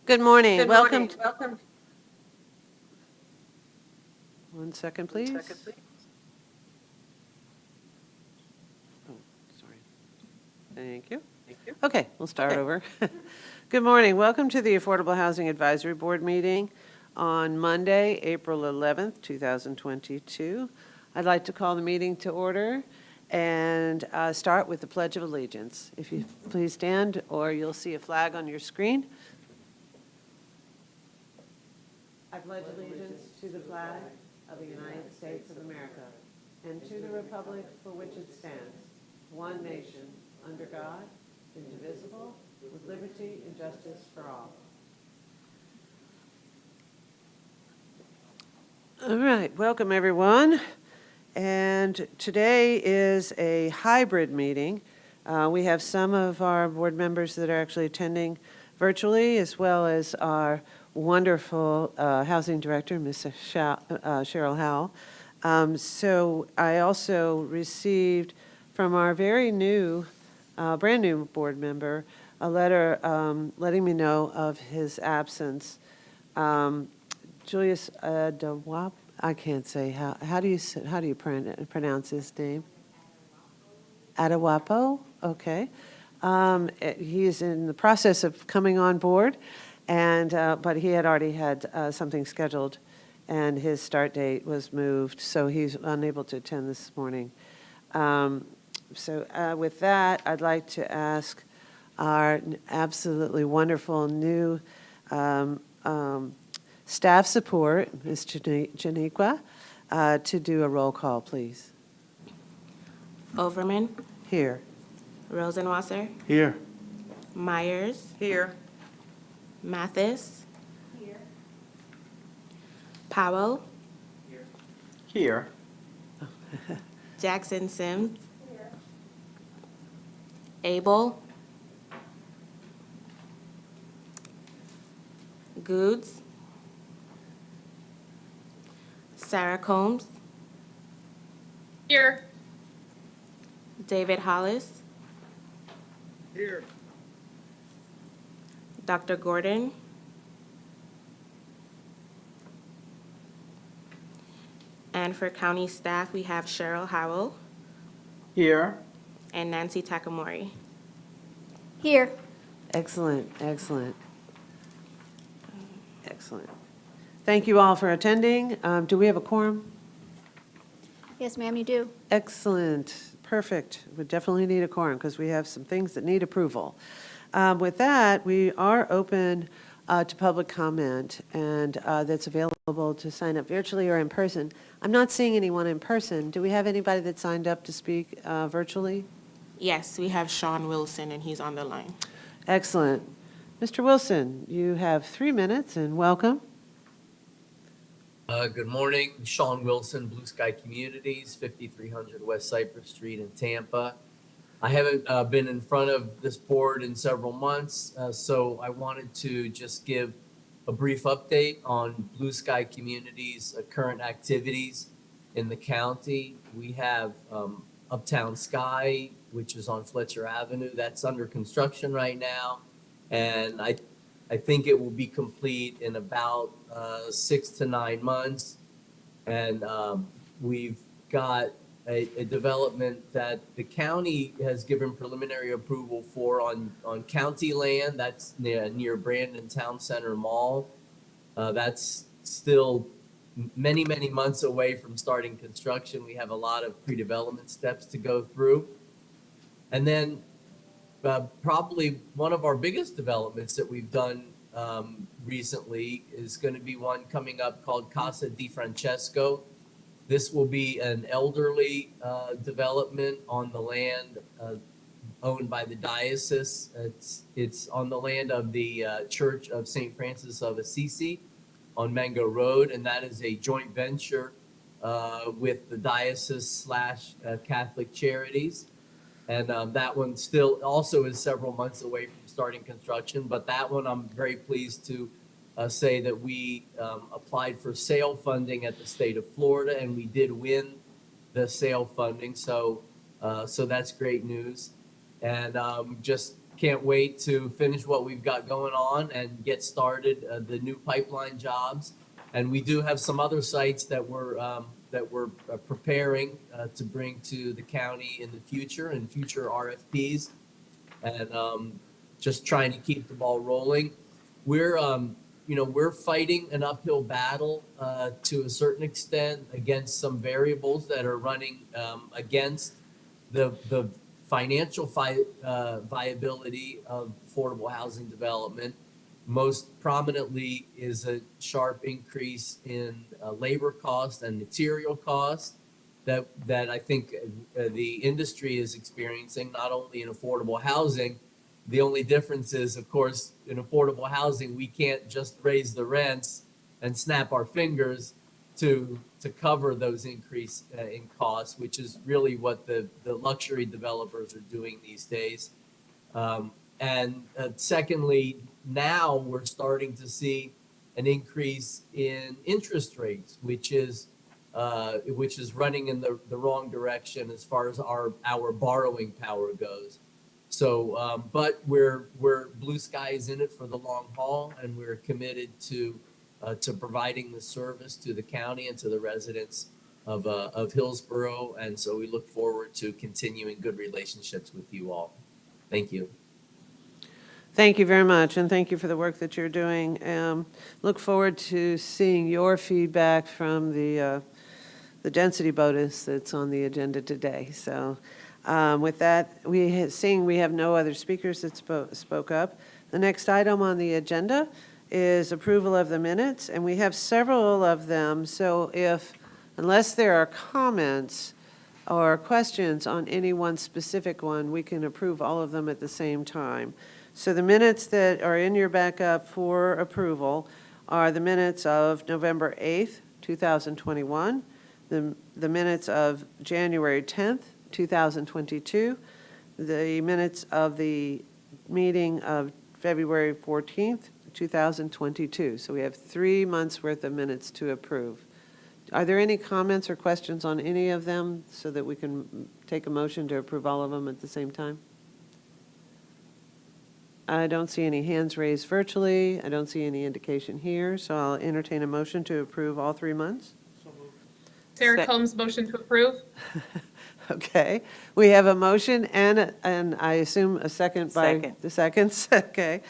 Good morning. Good Welcome. morning. Welcome. One second, please. Oh, sorry. Thank you. Okay, we'll start over. Good morning. Welcome to the Affordable Housing Advisory Board meeting on Monday, April 11th, 2022. I'd like to call the meeting to order and start with the Pledge of Allegiance. If you please stand, or you'll see a flag on your screen. I pledge allegiance to the flag of the United States of America and to the republic for which it stands, one nation, under God, indivisible, with liberty and justice for all. All right, welcome everyone. And today is a hybrid meeting. We have some of our board members that are actually attending virtually, as well as our wonderful housing director, Ms. Cheryl Howell. So I also received from our very new, brand new board member, a letter letting me know of his absence. Julius Adewap, I can't say how do you pronounce his name? Adewapo, okay. He is in the process of coming on board, and but he had already had something scheduled, and his start date was moved, so he's unable to attend this morning. So with that, I'd like to ask our absolutely wonderful new staff support, Ms. Janiqua, to do a roll call, please. Overman. Here. Rosenwasser. Here. Myers. Here. Mathis. Here. Powell. Here. Jackson Sims. Here. Abel. Goods. Sarah Combs. Here. David Hollis. Here. Dr. Gordon. And for county staff, we have Cheryl Howell Here. and Nancy Takamori. Here. Excellent, excellent. Excellent. Thank you all for attending. Do we have a quorum? Yes, ma'am, you do. Excellent, perfect. We definitely need a quorum because we have some things that need approval. With that, we are open to public comment, and that's available to sign up virtually or in person. I'm not seeing anyone in person. Do we have anybody that signed up to speak virtually? Yes, we have Sean Wilson, and he's on the line. Excellent. Mr. Wilson, you have 3 minutes, and welcome. Good morning, Sean Wilson, Blue Sky Communities, 5300 West Cypress Street in Tampa. I haven't been in front of this board in several months, so I wanted to just give a brief update on Blue Sky Communities' current activities in the county. We have Uptown Sky, which is on Fletcher Avenue. That's under construction right now, and I think it will be complete in about 6 to 9 months. And we've got a development that the county has given preliminary approval for on county land. That's near Brandon Town Center Mall. That's still many, many months away from starting construction. We have a lot of pre-development steps to go through. And then probably one of our biggest developments that we've done recently is going to be one coming up called Casa di Francesco. This will be an elderly development on the land owned by the diocese. It's on the land of the Church of St. Francis of Assisi on Mango Road, and that is a joint venture with the diocese / Catholic Charities. And that one still also is several months away from starting construction, but that one I'm very pleased to say that we applied for sale funding at the state of Florida, and we did win the sale funding. So that's great news. And just can't wait to finish what we've got going on and get started the new pipeline jobs. And we do have some other sites that we're preparing to bring to the county in the future and future RFPs, and just trying to keep the ball rolling. We're fighting an uphill battle to a certain extent against some variables that are running against the financial viability of affordable housing development. Most prominently is a sharp increase in labor cost and material cost that I think the industry is experiencing, not only in affordable housing. The only difference is, of course, in affordable housing, we can't just raise the rents and snap our fingers to cover those increase in costs, which is really what the luxury developers are doing these days. And secondly, now we're starting to see an increase in interest rates, which is running in the wrong direction as far as our borrowing power goes. So, but we're Blue Sky is in it for the long haul, and we're committed to providing the service to the county and to the residents of Hillsborough, and so we look forward to continuing good relationships with you all. Thank you. Thank you very much, and thank you for the work that you're doing. Look forward to seeing your feedback from the density bonus that's on the agenda today. So with that, we have no other speakers that spoke up. The next item on the agenda is approval of the minutes, and we have several of them. So unless there are comments or questions on any one specific one, we can approve all of them at the same time. So the minutes that are in your backup for approval are the minutes of November 8th, 2021, the minutes of January 10th, 2022, the minutes of the meeting of February 14th, 2022. So we have 3 months worth of minutes to approve. Are there any comments or questions on any of them so that we can take a motion to approve all of them at the same time? I don't see any hands raised virtually. I don't see any indication here, so I'll entertain a motion to approve all 3 months. Sarah Combs, motion to approve. Okay, we have a motion and I assume a second by the seconds. Okay,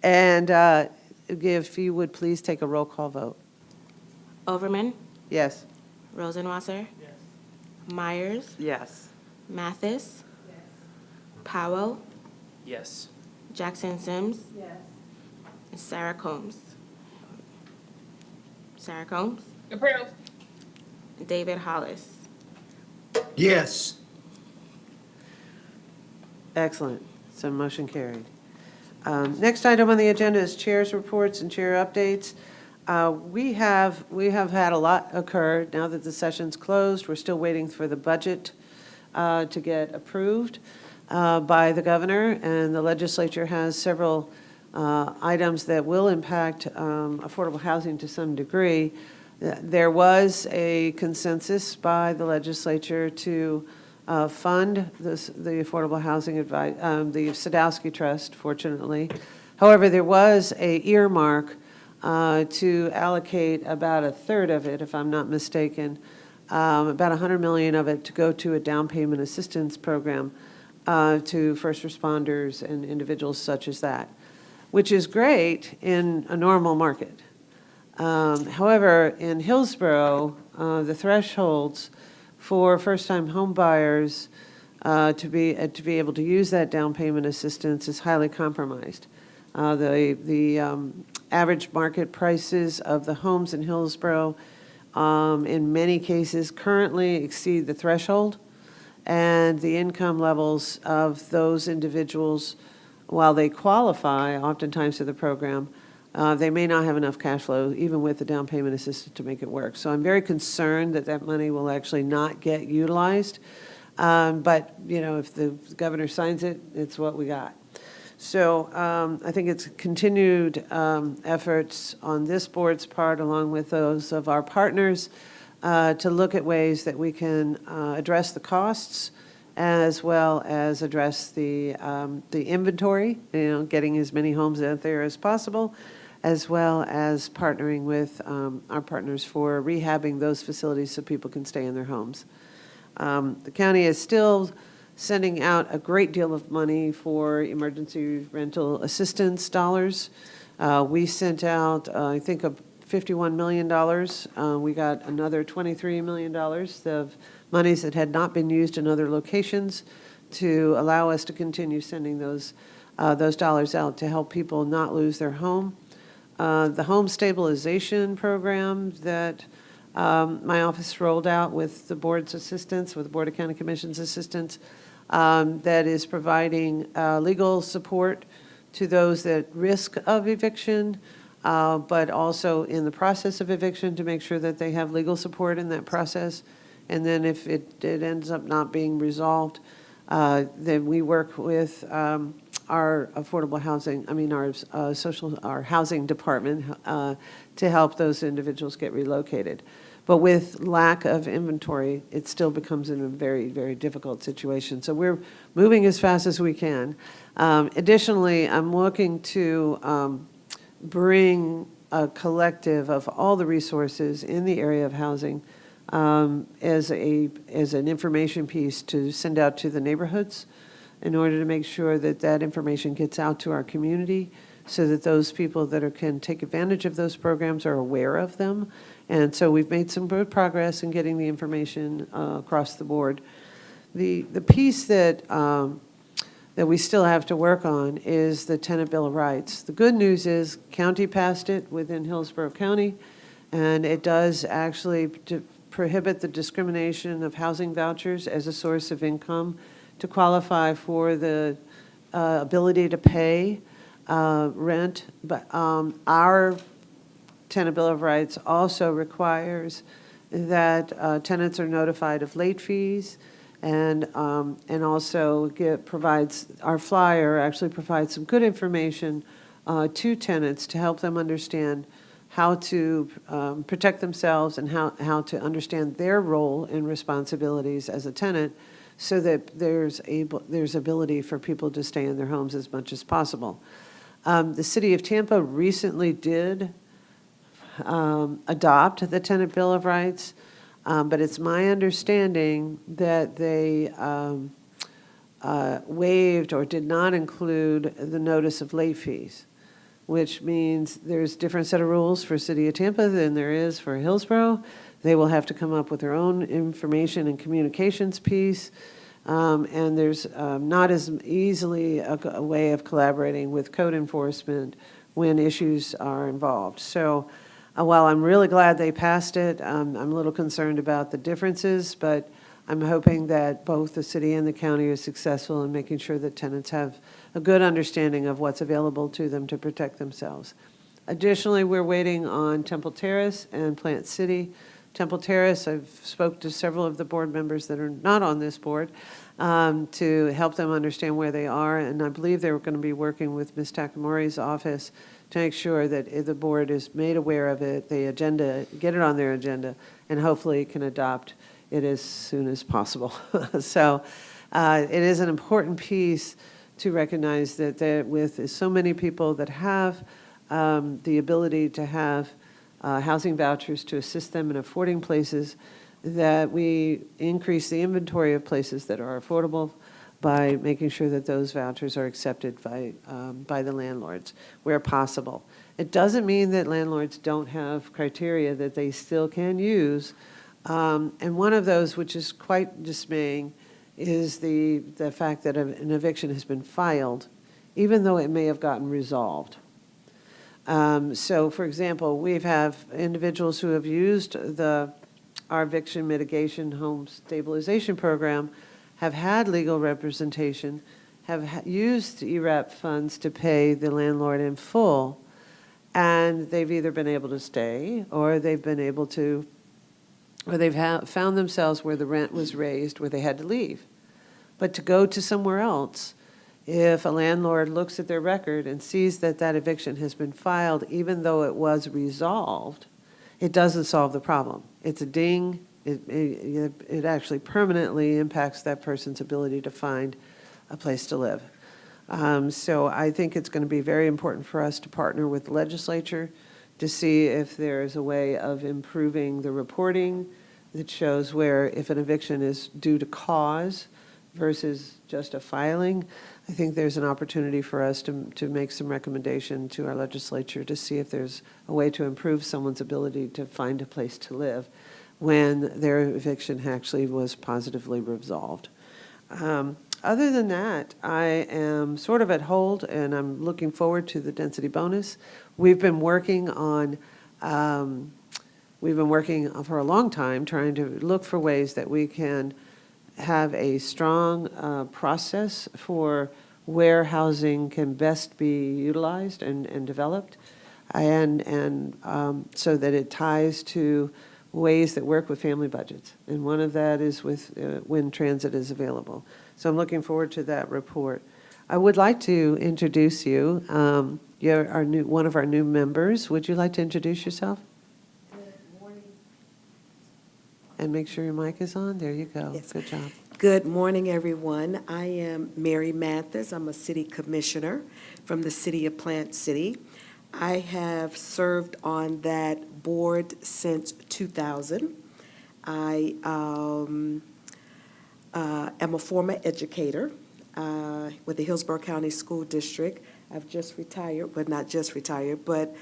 and if you would please take a roll call vote. Overman, Yes. Rosenwasser. Yes. Myers, Yes. Mathis. Yes. Powell, Yes. Jackson Sims. Yes. And Sarah Combs. Sarah Combs, Approve. David Hollis. Yes. Excellent. So motion carried. Next item on the agenda is chair's reports and chair updates. We have had a lot occur now that the session's closed. We're still waiting for the budget to get approved by the governor, and the legislature has several items that will impact affordable housing to some degree. There was a consensus by the legislature to fund the Affordable Housing the Sadowski Trust, fortunately. However, there was a earmark to allocate about a third of it, if I'm not mistaken, about $100 million of it to go to a down payment assistance program to first responders and individuals such as that, which is great in a normal market. However, in Hillsborough, the thresholds for first-time home buyers to be able to use that down payment assistance is highly compromised. The average market prices of the homes in Hillsborough, in many cases, currently exceed the threshold, and the income levels of those individuals, while they qualify oftentimes for the program, they may not have enough cash flow, even with the down payment assistance, to make it work. So I'm very concerned that that money will actually not get utilized. But, if the governor signs it, it's what we got. So I think it's continued efforts on this board's part, along with those of our partners, to look at ways that we can address the costs as well as address the inventory, getting as many homes out there as possible, as well as partnering with our partners for rehabbing those facilities so people can stay in their homes. The county is still sending out a great deal of money for emergency rental assistance dollars. We sent out, I think, $51 million. We got another $23 million of monies that had not been used in other locations to allow us to continue sending those dollars out to help people not lose their home. The home stabilization program that my office rolled out with the board's assistance, with the Board of County Commission's assistance, that is providing legal support to those at risk of eviction, but also in the process of eviction to make sure that they have legal support in that process. And then if it ends up not being resolved, then we work with our affordable housing, our housing department to help those individuals get relocated. But with lack of inventory, it still becomes in a very, very difficult situation. So we're moving as fast as we can. Additionally, I'm looking to bring a collective of all the resources in the area of housing as an information piece to send out to the neighborhoods in order to make sure that that information gets out to our community so that those people that can take advantage of those programs are aware of them. And so we've made some good progress in getting the information across the board. The piece that we still have to work on is the Tenant Bill of Rights. The good news is county passed it within Hillsborough County, and it does actually prohibit the discrimination of housing vouchers as a source of income to qualify for the ability to pay rent. But our Tenant Bill of Rights also requires that tenants are notified of late fees, and also provides, our flyer actually provides some good information to tenants to help them understand how to protect themselves and how to understand their role and responsibilities as a tenant, so that there's ability for people to stay in their homes as much as possible. The city of Tampa recently did adopt the Tenant Bill of Rights, but it's my understanding that they waived or did not include the notice of late fees, which means there's a different set of rules for City of Tampa than there is for Hillsborough. They will have to come up with their own information and communications piece, and there's not as easily a way of collaborating with code enforcement when issues are involved. So while I'm really glad they passed it, I'm a little concerned about the differences, but I'm hoping that both the city and the county are successful in making sure that tenants have a good understanding of what's available to them to protect themselves. Additionally, we're waiting on Temple Terrace and Plant City. Temple Terrace, I've spoke to several of the board members that are not on this board to help them understand where they are, and I believe they're going to be working with Ms. Takamori's office to make sure that if the board is made aware of it, the agenda, get it on their agenda, and hopefully can adopt it as soon as possible. So it is an important piece to recognize that with so many people that have the ability to have housing vouchers to assist them in affording places, that we increase the inventory of places that are affordable by making sure that those vouchers are accepted by the landlords where possible. It doesn't mean that landlords don't have criteria that they still can use. And one of those, which is quite dismaying, is the fact that an eviction has been filed, even though it may have gotten resolved. So, for example, we have individuals who have used our eviction mitigation home stabilization program, have had legal representation, have used ERAP funds to pay the landlord in full, and they've either been able to stay or they've been able to, or they've found themselves where the rent was raised, where they had to leave. But to go to somewhere else, if a landlord looks at their record and sees that that eviction has been filed, even though it was resolved, it doesn't solve the problem. It's a ding it actually permanently impacts that person's ability to find a place to live. So I think it's going to be very important for us to partner with the legislature to see if there is a way of improving the reporting that shows where if an eviction is due to cause versus just a filing. I think there's an opportunity for us to make some recommendation to our legislature to see if there's a way to improve someone's ability to find a place to live when their eviction actually was positively resolved. Other than that, I am sort of at hold, and I'm looking forward to the density bonus. We've been working for a long time trying to look for ways that we can have a strong process for where housing can best be utilized and developed, and so that it ties to ways that work with family budgets. And one of that is with when transit is available. So I'm looking forward to that report. I would like to introduce you. You're one of our new members. Would you like to introduce yourself? Good morning. And make sure your mic is on. There you go. Yes. Good job. Good morning, everyone. I am Mary Mathis. I'm a city commissioner from the city of Plant City. I have served on that board since 2000. I am a former educator with the Hillsborough County School District. I've just retired, but not just retired, but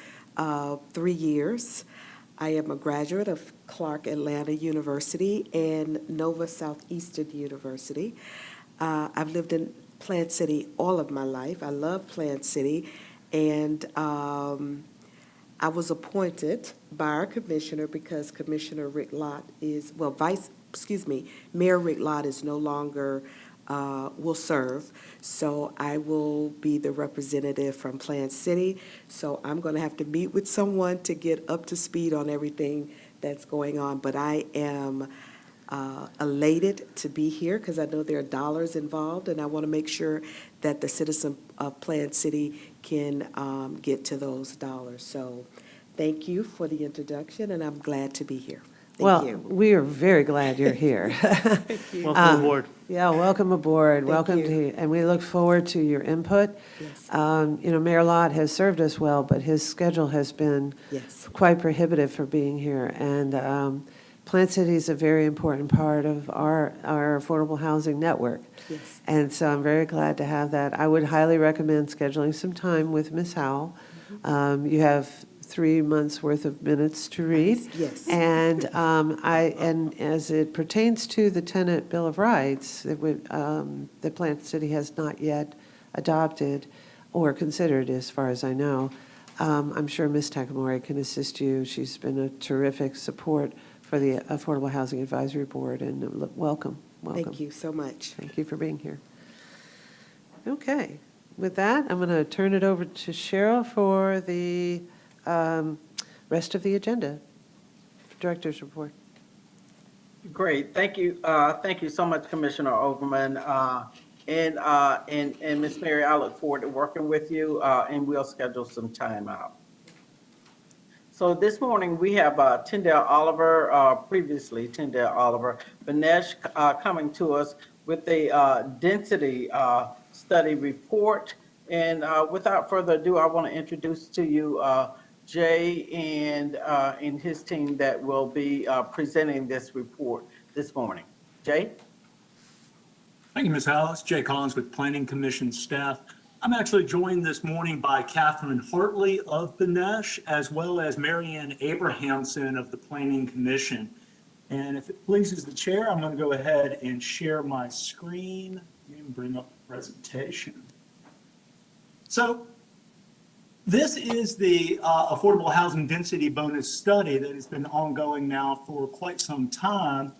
3 years. I am a graduate of Clark Atlanta University and Nova Southeastern University. I've lived in Plant City all of my life. I love Plant City, and I was appointed by our commissioner because Commissioner Rick Lott Mayor Rick Lott is no longer will serve. So I will be the representative from Plant City. So I'm going to have to meet with someone to get up to speed on everything that's going on. But I am elated to be here because I know there are dollars involved, and I want to make sure that the citizen of Plant City can get to those dollars. So thank you for the introduction, and I'm glad to be here. Thank you. We are very glad you're here. Welcome aboard. Yeah, welcome aboard. Thank Welcome you. and we look forward to your input. Yes. Mayor Lott has served us well, but his schedule has been Yes. quite prohibitive for being here. And Plant City is a very important part of our affordable housing network. Yes. And so I'm very glad to have that. I would highly recommend scheduling some time with Ms. Howell. You have 3 months' worth of minutes to read. Yes. And and as it pertains to the Tenant Bill of Rights that Plant City has not yet adopted or considered, as far as I know, I'm sure Ms. Takamori can assist you. She's been a terrific support for the Affordable Housing Advisory Board, and welcome. Thank you so much. Thank you for being here. Okay. With that, I'm going to turn it over to Cheryl for the rest of the agenda. Director's report. Great, thank you. Thank you so much, Commissioner Overman. And Ms. Mary, I look forward to working with you, and we'll schedule some time out. So this morning we have Tyndale Oliver, previously Tyndale Oliver, Banesh coming to us with a density study report. And without further ado, I want to introduce to you Jay and his team that will be presenting this report this morning. Jay? Thank you, Ms. Hallis. Jay Collins with Planning Commission staff. I'm actually joined this morning by Catherine Hartley of Banesh, as well as Marianne Abrahamson of the Planning Commission. And if it pleases the chair, I'm going to go ahead and share my screen and bring up the presentation. So this is the Affordable Housing Density Bonus Study that has been ongoing now for quite some time.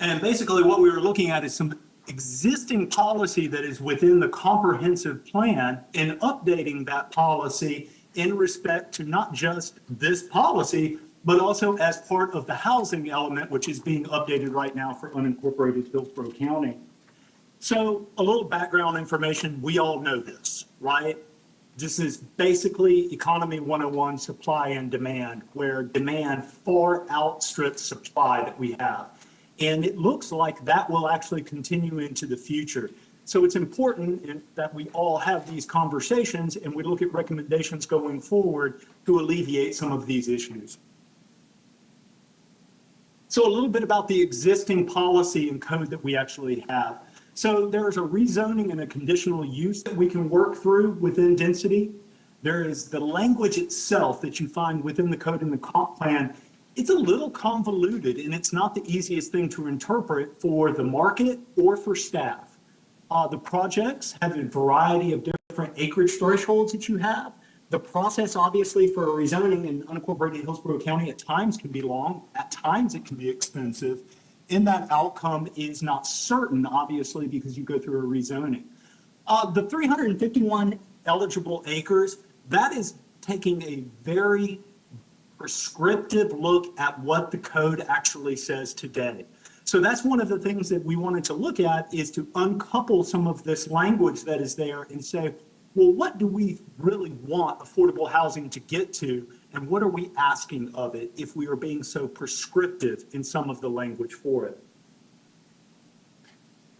And basically what we were looking at is some existing policy that is within the comprehensive plan and updating that policy in respect to not just this policy, but also as part of the housing element, which is being updated right now for unincorporated Hillsborough County. So a little background information, we all know this, right? This is basically Economy 101, supply and demand, where demand far outstrips supply that we have. And it looks like that will actually continue into the future. So it's important that we all have these conversations and we look at recommendations going forward to alleviate some of these issues. So a little bit about the existing policy and code that we actually have. So there's a rezoning and a conditional use that we can work through within density. There is the language itself that you find within the code and the comp plan. It's a little convoluted and it's not the easiest thing to interpret for the market or for staff. The projects have a variety of different acreage thresholds that you have. The process, obviously, for a rezoning in unincorporated Hillsborough County at times can be long, at times it can be expensive, and that outcome is not certain, obviously, because you go through a rezoning. The 351 eligible acres, that is taking a very prescriptive look at what the code actually says today. So that's one of the things that we wanted to look at, is to uncouple some of this language that is there and say, well, what do we really want affordable housing to get to, and what are we asking of it if we are being so prescriptive in some of the language for it?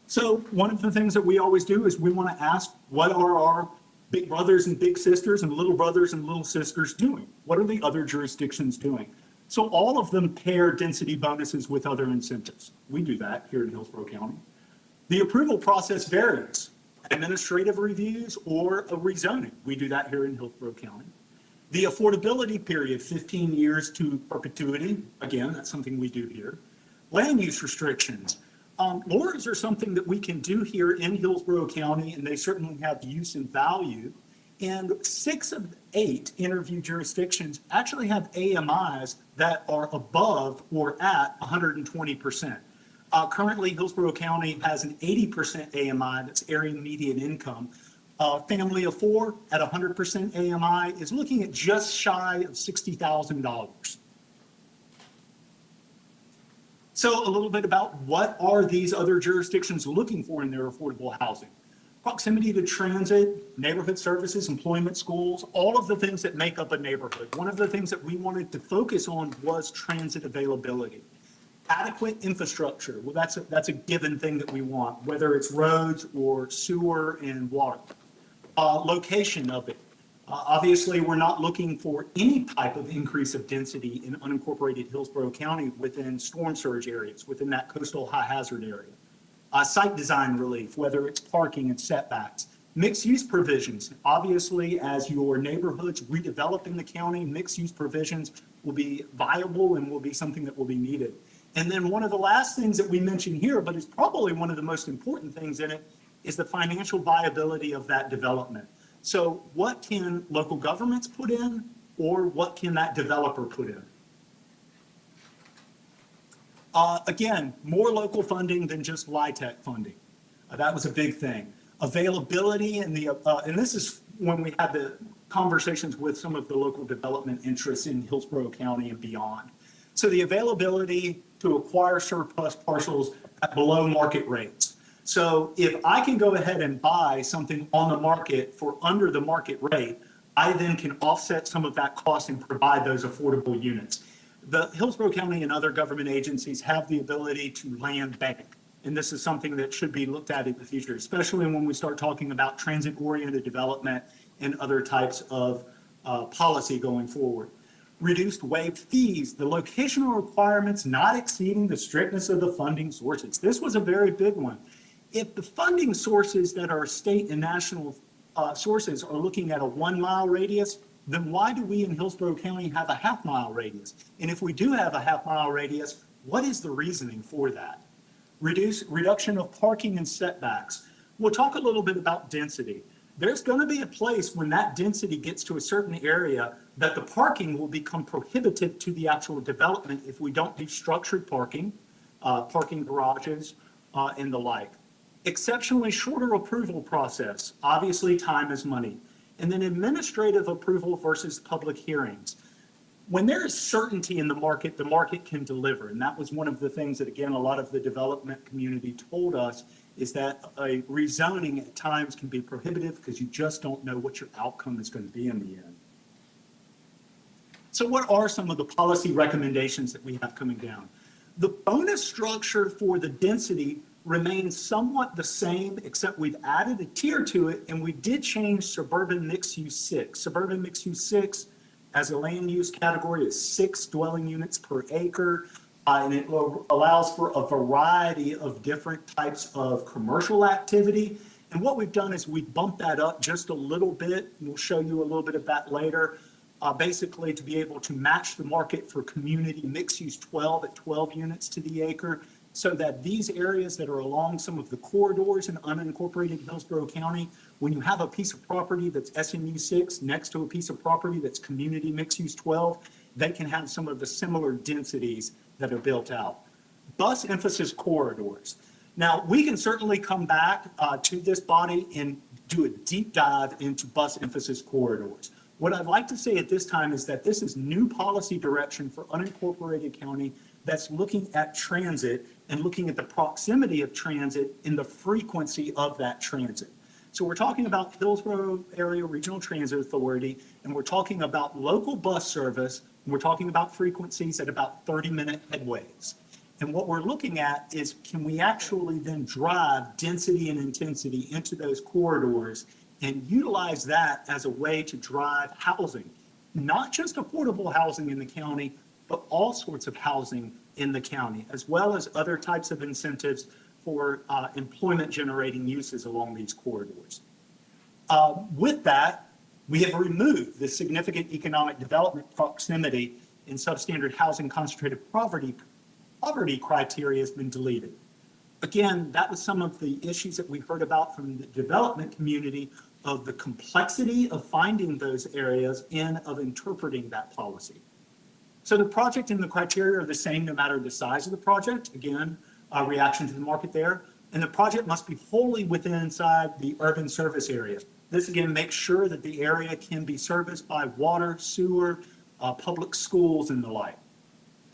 So one of the things that we always do is we want to ask, what are our big brothers and big sisters and little brothers and little sisters doing? What are the other jurisdictions doing? So all of them pair density bonuses with other incentives. We do that here in Hillsborough County. The approval process varies. Administrative reviews or a rezoning. We do that here in Hillsborough County. The affordability period, 15 years to perpetuity. Again, that's something we do here. Land use restrictions. Laws are something that we can do here in Hillsborough County, and they certainly have use and value. And 6 of 8 interview jurisdictions actually have AMIs that are above or at 120%. Currently, Hillsborough County has an 80% AMI, that's area median income. Family of 4 at 100% AMI is looking at just shy of $60,000. So a little bit about what are these other jurisdictions looking for in their affordable housing? Proximity to transit, neighborhood services, employment, schools, all of the things that make up a neighborhood. One of the things that we wanted to focus on was transit availability. Adequate infrastructure, well, that's a given thing that we want, whether it's roads or sewer and water. Location of it. Obviously, we're not looking for any type of increase of density in unincorporated Hillsborough County within storm surge areas, within that coastal high hazard area. Site design relief, whether it's parking and setbacks. Mixed use provisions. Obviously, as your neighborhoods redevelop in the county, mixed use provisions will be viable and will be something that will be needed. And then one of the last things that we mentioned here, but is probably one of the most important things in it, is the financial viability of that development. So what can local governments put in, or what can that developer put in? Again, more local funding than just LIHTC funding. That was a big thing. Availability and and this is when we had the conversations with some of the local development interests in Hillsborough County and beyond. So the availability to acquire surplus parcels at below market rates. So if I can go ahead and buy something on the market for under the market rate, I then can offset some of that cost and provide those affordable units. The Hillsborough County and other government agencies have the ability to land bank. And this is something that should be looked at in the future, especially when we start talking about transit-oriented development and other types of policy going forward. Reduced waived fees, the locational requirements not exceeding the strictness of the funding sources. This was a very big one. If the funding sources that are state and national sources are looking at a 1 mile radius, then why do we in Hillsborough County have a half mile radius? And if we do have a half mile radius, what is the reasoning for that? Reduction of parking and setbacks. We'll talk a little bit about density. There's going to be a place when that density gets to a certain area that the parking will become prohibitive to the actual development if we don't do structured parking, parking garages, and the like. Exceptionally shorter approval process. Obviously, time is money. And then administrative approval versus public hearings. When there is certainty in the market can deliver. And that was one of the things that, again, a lot of the development community told us, is that a rezoning at times can be prohibitive because you just don't know what your outcome is going to be in the end. So what are some of the policy recommendations that we have coming down? The bonus structure for the density remains somewhat the same, except we've added a tier to it, and we did change suburban mixed use 6. Suburban mixed use 6 as a land use category is 6 dwelling units per acre, and it allows for a variety of different types of commercial activity. And what we've done is we bumped that up just a little bit, and we'll show you a little bit of that later, basically to be able to match the market for community mixed use 12 at 12 units to the acre, so that these areas that are along some of the corridors in unincorporated Hillsborough County, when you have a piece of property that's SMU 6 next to a piece of property that's community mixed use 12, they can have some of the similar densities that are built out. Bus emphasis corridors. Now, we can certainly come back to this body and do a deep dive into bus emphasis corridors. What I'd like to say at this time is that this is new policy direction for unincorporated county that's looking at transit and looking at the proximity of transit and the frequency of that transit. So we're talking about Hillsborough Area Regional Transit Authority, and we're talking about local bus service, and we're talking about frequencies at about 30-minute headways. And what we're looking at is, can we actually then drive density and intensity into those corridors and utilize that as a way to drive housing, not just affordable housing in the county, but all sorts of housing in the county, as well as other types of incentives for employment generating uses along these corridors. With that, we have removed the significant economic development proximity in substandard housing concentrated poverty criteria has been deleted. Again, that was some of the issues that we heard about from the development community of the complexity of finding those areas and of interpreting that policy. So the project and the criteria are the same no matter the size of the project. Again, a reaction to the market there. And the project must be wholly within inside the urban service area. This again makes sure that the area can be serviced by water, sewer, public schools and the like.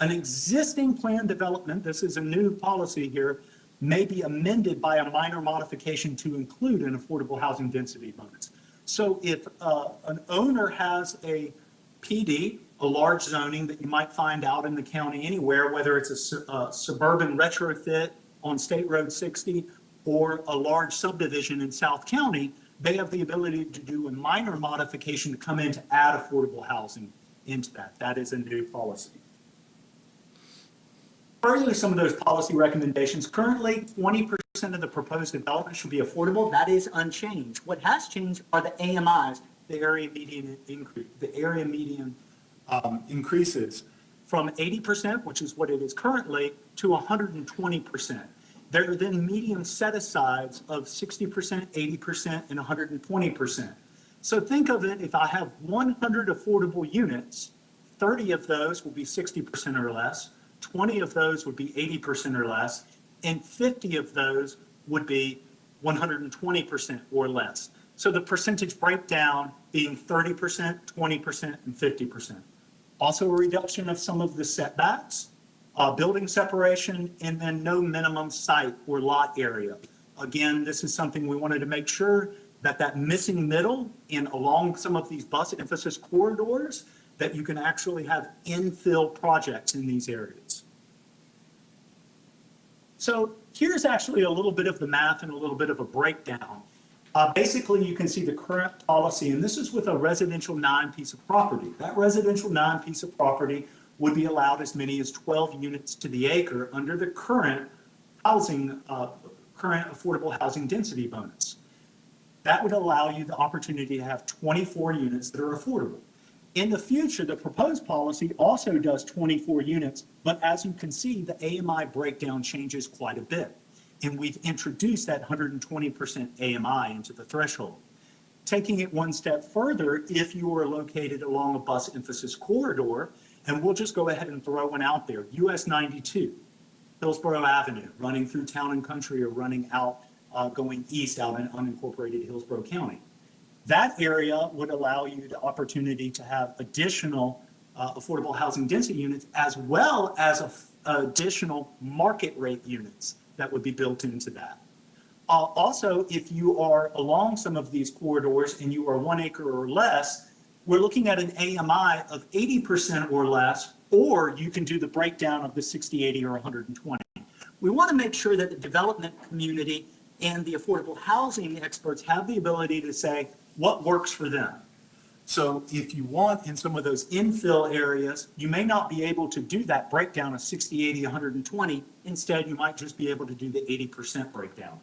An existing plan development, this is a new policy here, may be amended by a minor modification to include an affordable housing density bonus. So if an owner has a PD, a large zoning that you might find out in the county anywhere, whether it's a suburban retrofit on State Road 60 or a large subdivision in South County, they have the ability to do a minor modification to come in to add affordable housing into that. That is a new policy. Further, some of those policy recommendations. Currently, 20% of the proposed development should be affordable. That is unchanged. What has changed are the AMIs, the area median increase. The area median increases from 80%, which is what it is currently, to 120%. There are then median set-asides of 60%, 80%, and 120%. So think of it, if I have 100 affordable units, 30 of those will be 60% or less, 20 of those would be 80% or less, and 50 of those would be 120% or less. So the percentage breakdown being 30%, 20%, and 50%. Also a reduction of some of the setbacks, building separation, and then no minimum site or lot area. Again, this is something we wanted to make sure that missing middle and along some of these bus emphasis corridors, that you can actually have infill projects in these areas. So here's actually a little bit of the math and a little bit of a breakdown. Basically, you can see the current policy, and this is with a residential 9 piece of property. That residential 9 piece of property would be allowed as many as 12 units to the acre under the current housing, current affordable housing density bonus. That would allow you the opportunity to have 24 units that are affordable. In the future, the proposed policy also does 24 units, but as you can see, the AMI breakdown changes quite a bit. And we've introduced that 120% AMI into the threshold. Taking it one step further, if you are located along a bus emphasis corridor, and we'll just go ahead and throw one out there, US 92, Hillsborough Avenue, running through town and country or running out, going east out in unincorporated Hillsborough County. That area would allow you the opportunity to have additional affordable housing density units, as well as additional market rate units that would be built into that. Also, if you are along some of these corridors and you are 1 acre or less, we're looking at an AMI of 80% or less, or you can do the breakdown of the 60, 80, or 120. We want to make sure that the development community and the affordable housing experts have the ability to say what works for them. So if you want in some of those infill areas, you may not be able to do that breakdown of 60, 80, 120. Instead, you might just be able to do the 80% breakdown.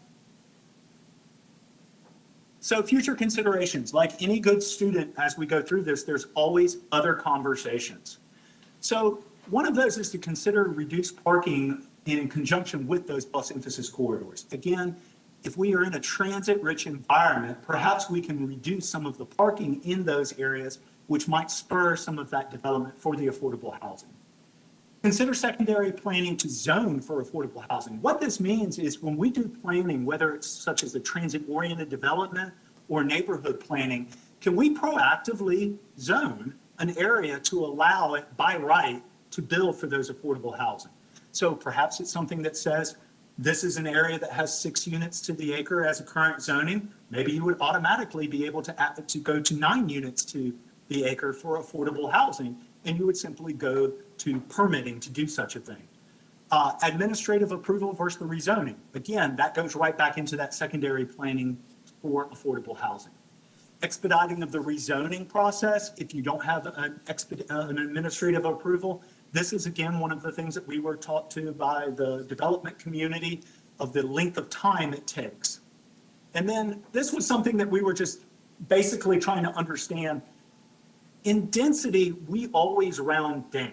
So future considerations, like any good student, as we go through this, there's always other conversations. So one of those is to consider reduced parking in conjunction with those bus emphasis corridors. Again, if we are in a transit-rich environment, perhaps we can reduce some of the parking in those areas, which might spur some of that development for the affordable housing. Consider secondary planning to zone for affordable housing. What this means is when we do planning, whether it's such as a transit-oriented development or neighborhood planning, can we proactively zone an area to allow it by right to build for those affordable housing? So perhaps it's something that says, this is an area that has 6 units to the acre as a current zoning. Maybe you would automatically be able to go to 9 units to the acre for affordable housing, and you would simply go to permitting to do such a thing. Administrative approval versus the rezoning. Again, that goes right back into that secondary planning for affordable housing. Expediting of the rezoning process, if you don't have an administrative approval, this is again one of the things that we were taught to by the development community of the length of time it takes. And then this was something that we were just basically trying to understand. In density, we always round down.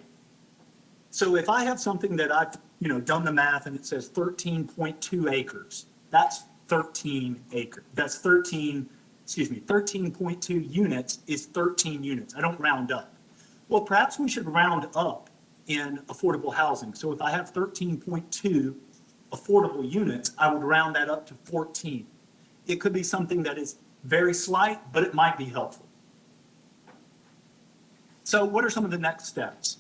So if I have something that I've done the math and it says 13.2 acres, that's 13 acres. That's 13.2 units is 13 units. I don't round up. Well, perhaps we should round up in affordable housing. So if I have 13.2 affordable units, I would round that up to 14. It could be something that is very slight, but it might be helpful. So what are some of the next steps?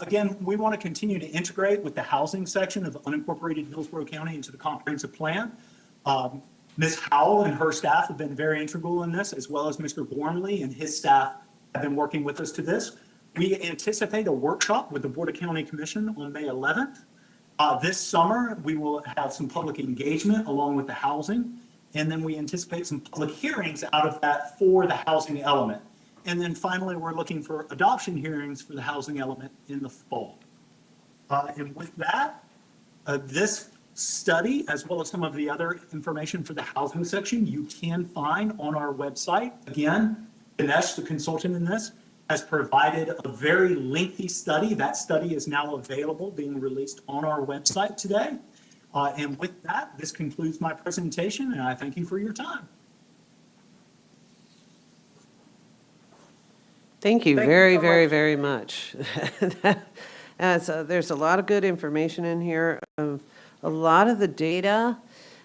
Again, we want to continue to integrate with the housing section of unincorporated Hillsborough County into the comprehensive plan. Ms. Howell and her staff have been very integral in this, as well as Mr. Gormley and his staff have been working with us to this. We anticipate a workshop with the Board of County Commission on May 11th. This summer, we will have some public engagement along with the housing, and then we anticipate some public hearings out of that for the housing element. And then finally, we're looking for adoption hearings for the housing element in the fall. And with that, this study, as well as some of the other information for the housing section, you can find on our website. Again, Dinesh, the consultant in this, has provided a very lengthy study. That study is now available, being released on our website today. And with that, this concludes my presentation, and I thank you for your time. Thank you Thank you very, so very, much. very much. So there's a lot of good information in here. A lot of the data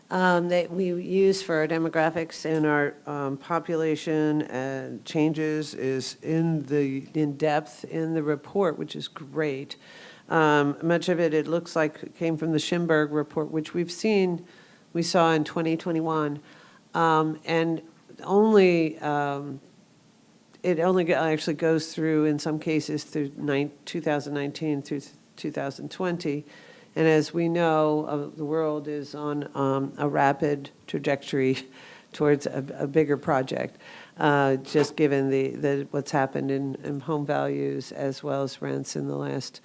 that we use for our demographics and our population and changes is in depth in the report, which is great. Much of it looks like it came from the Schimberg report, which we saw in 2021, and it only actually goes through, in some cases, through 2019 through 2020. And as we know, the world is on a rapid trajectory towards a bigger project, just given what's happened in home values as well as rents in the last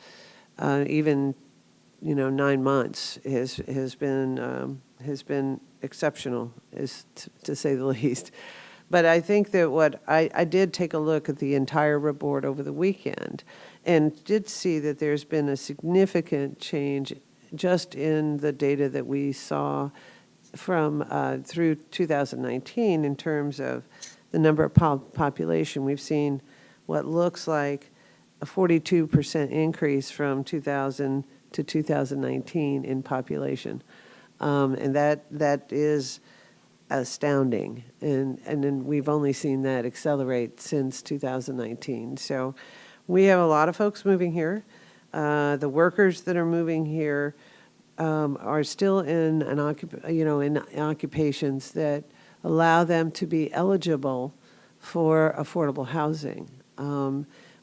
even 9 months has been exceptional, to say the least. But I think that what I did take a look at the entire report over the weekend and did see that there's been a significant change just in the data that we saw from through 2019 in terms of the number of population. We've seen what looks like a 42% increase from 2000 to 2019 in population. And that is astounding. And then we've only seen that accelerate since 2019. So we have a lot of folks moving here. The workers that are moving here are still in in occupations that allow them to be eligible for affordable housing.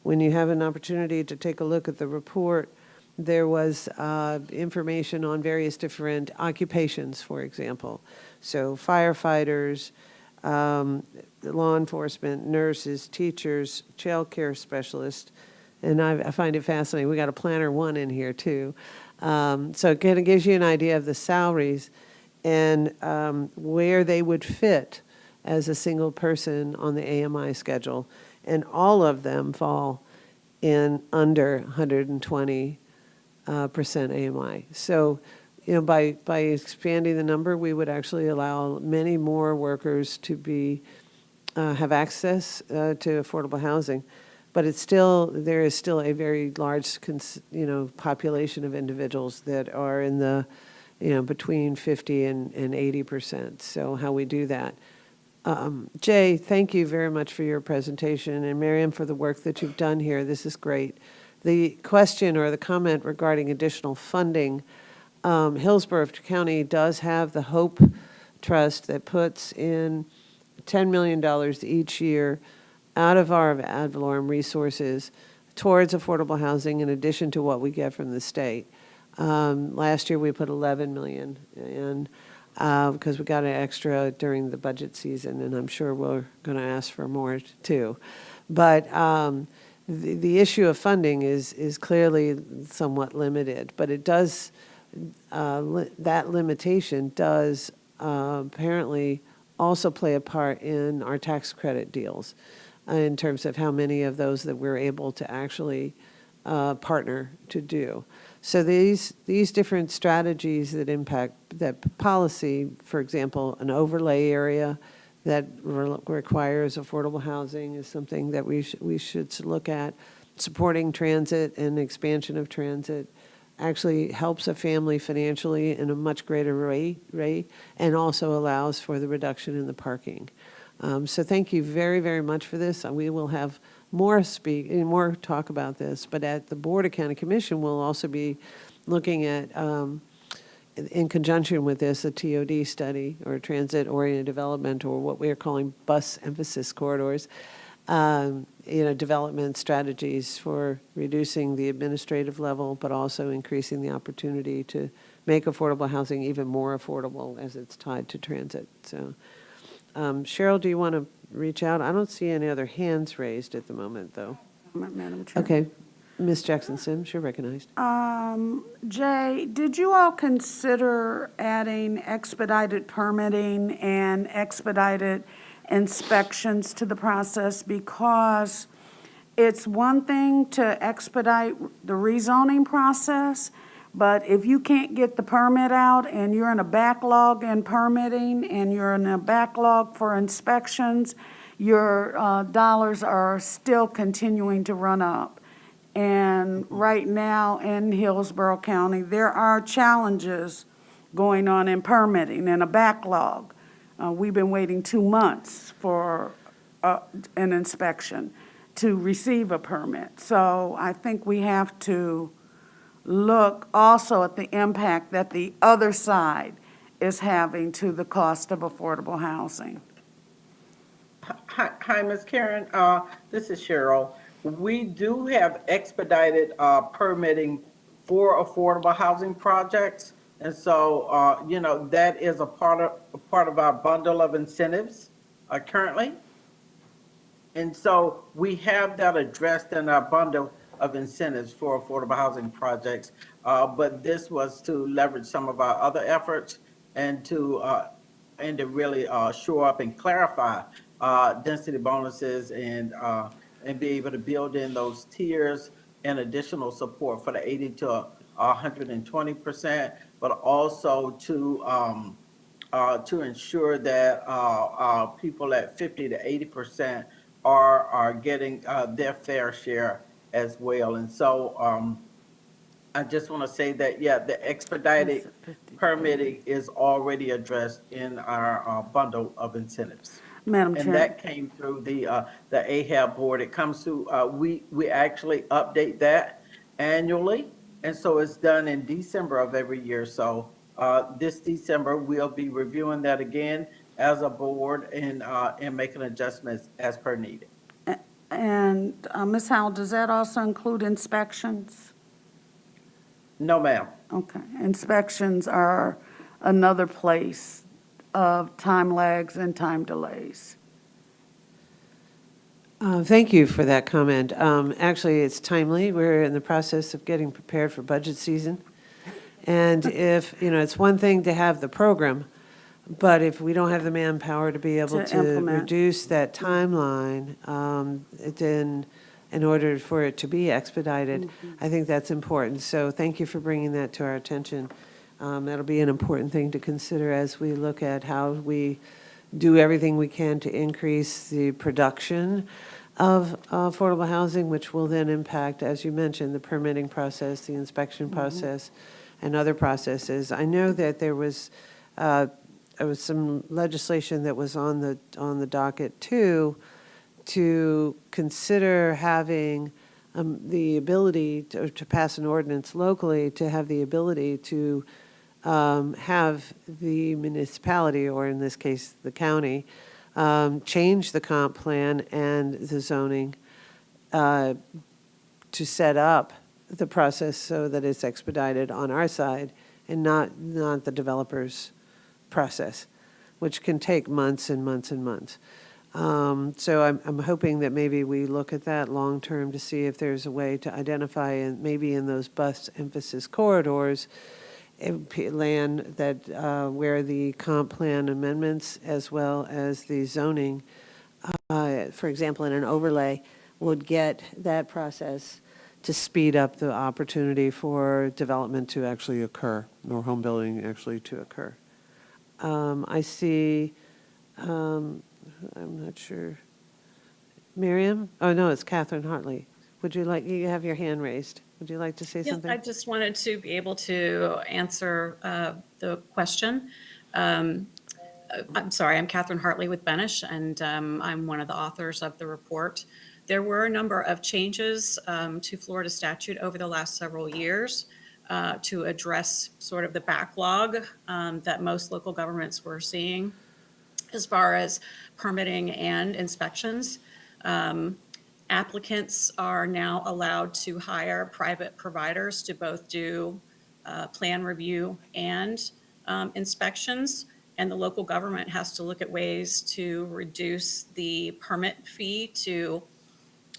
When you have an opportunity to take a look at the report, there was information on various different occupations, for example. So firefighters, law enforcement, nurses, teachers, child care specialists, and I find it fascinating. We got a planner one in here too. So it kind of gives you an idea of the salaries and where they would fit as a single person on the AMI schedule. And all of them fall in under 120% AMI. So, by expanding the number, we would actually allow many more workers to be have access to affordable housing. But there is still a very large, population of individuals that are in the, between 50 and 80%. So how we do that. Jay, thank you very much for your presentation, and Miriam for the work that you've done here. This is great. The question or the comment regarding additional funding, Hillsborough County does have the HOPE Trust that puts in $10 million each year out of our ad valorem resources towards affordable housing in addition to what we get from the state. Last year we put $11 million in because we got an extra during the budget season, and I'm sure we're going to ask for more too. But the issue of funding is clearly somewhat limited, but it does, that limitation does apparently also play a part in our tax credit deals in terms of how many of those that we're able to actually partner to do. So these different strategies that impact that policy, for example, an overlay area that requires affordable housing is something that we should look at. Supporting transit and expansion of transit actually helps a family financially in a much greater rate and also allows for the reduction in the parking. So thank you very, very much for this. We will have more talk about this, but at the Board of County Commission, we'll also be looking at, in conjunction with this, a TOD study or transit-oriented development, or what we are calling bus emphasis corridors, development strategies for reducing the administrative level, but also increasing the opportunity to make affordable housing even more affordable as it's tied to transit. So, Cheryl, do you want to reach out? I don't see any other hands raised at the moment, though. Madam Chair. Okay. Ms. Jackson-Sims, you're recognized. Jay, did you all consider adding expedited permitting and expedited inspections to the process? Because it's one thing to expedite the rezoning process, but if you can't get the permit out and you're in a backlog in permitting and you're in a backlog for inspections, your dollars are still continuing to run up. And right now in Hillsborough County, there are challenges going on in permitting and a backlog. We've been waiting 2 months for an inspection to receive a permit. So I think we have to look also at the impact that the other side is having to the cost of affordable housing. Hi, Ms. Karen. This is Cheryl. We do have expedited permitting for affordable housing projects. And so, that is a part of our bundle of incentives currently. And so we have that addressed in our bundle of incentives for affordable housing projects. But this was to leverage some of our other efforts and to really shore up and clarify density bonuses and be able to build in those tiers and additional support for the 80 to 120%, but also to ensure that people at 50 to 80% are getting their fair share as well. And so I just want to say that, yeah, the expedited permitting is already addressed in our bundle of incentives. Madam And Chair. that came through the AHAB board. It comes through, we actually update that annually. And so it's done in December of every year. So this December, we'll be reviewing that again as a board and making adjustments as per needed. And Ms. Howell, does that also include inspections? No, ma'am. Okay, inspections are another place of time lags and time delays. Thank you for that comment. Actually, it's timely. We're in the process of getting prepared for budget season. And if, it's one thing to have the program, but if we don't have the manpower to be able To to implement. reduce that timeline, then in order for it to be expedited, I think that's important. So thank you for bringing that to our attention. That'll be an important thing to consider as we look at how we do everything we can to increase the production of affordable housing, which will then impact, as you mentioned, the permitting process, the inspection process, and other processes. I know that there was some legislation that was on the docket too, to consider having the ability to pass an ordinance locally, to have the ability to have the municipality, or in this case, the county, change the comp plan and the zoning to set up the process so that it's expedited on our side and not the developer's process, which can take months and months and months. So I'm hoping that maybe we look at that long-term to see if there's a way to identify, and maybe in those bus emphasis corridors, land that where the comp plan amendments as well as the zoning, for example, in an overlay, would get that process to speed up the opportunity for development to actually occur, or home building actually to occur. I see, I'm not sure, Miriam? Oh, no, it's Catherine Hartley. Would you like, you have your hand raised. Would you like to say Yes, something? I just wanted to be able to answer the question. I'm sorry, I'm Catherine Hartley with Benish, and I'm one of the authors of the report. There were a number of changes to Florida statute over the last several years to address sort of the backlog that most local governments were seeing as far as permitting and inspections. Applicants are now allowed to hire private providers to both do plan review and inspections, and the local government has to look at ways to reduce the permit fee to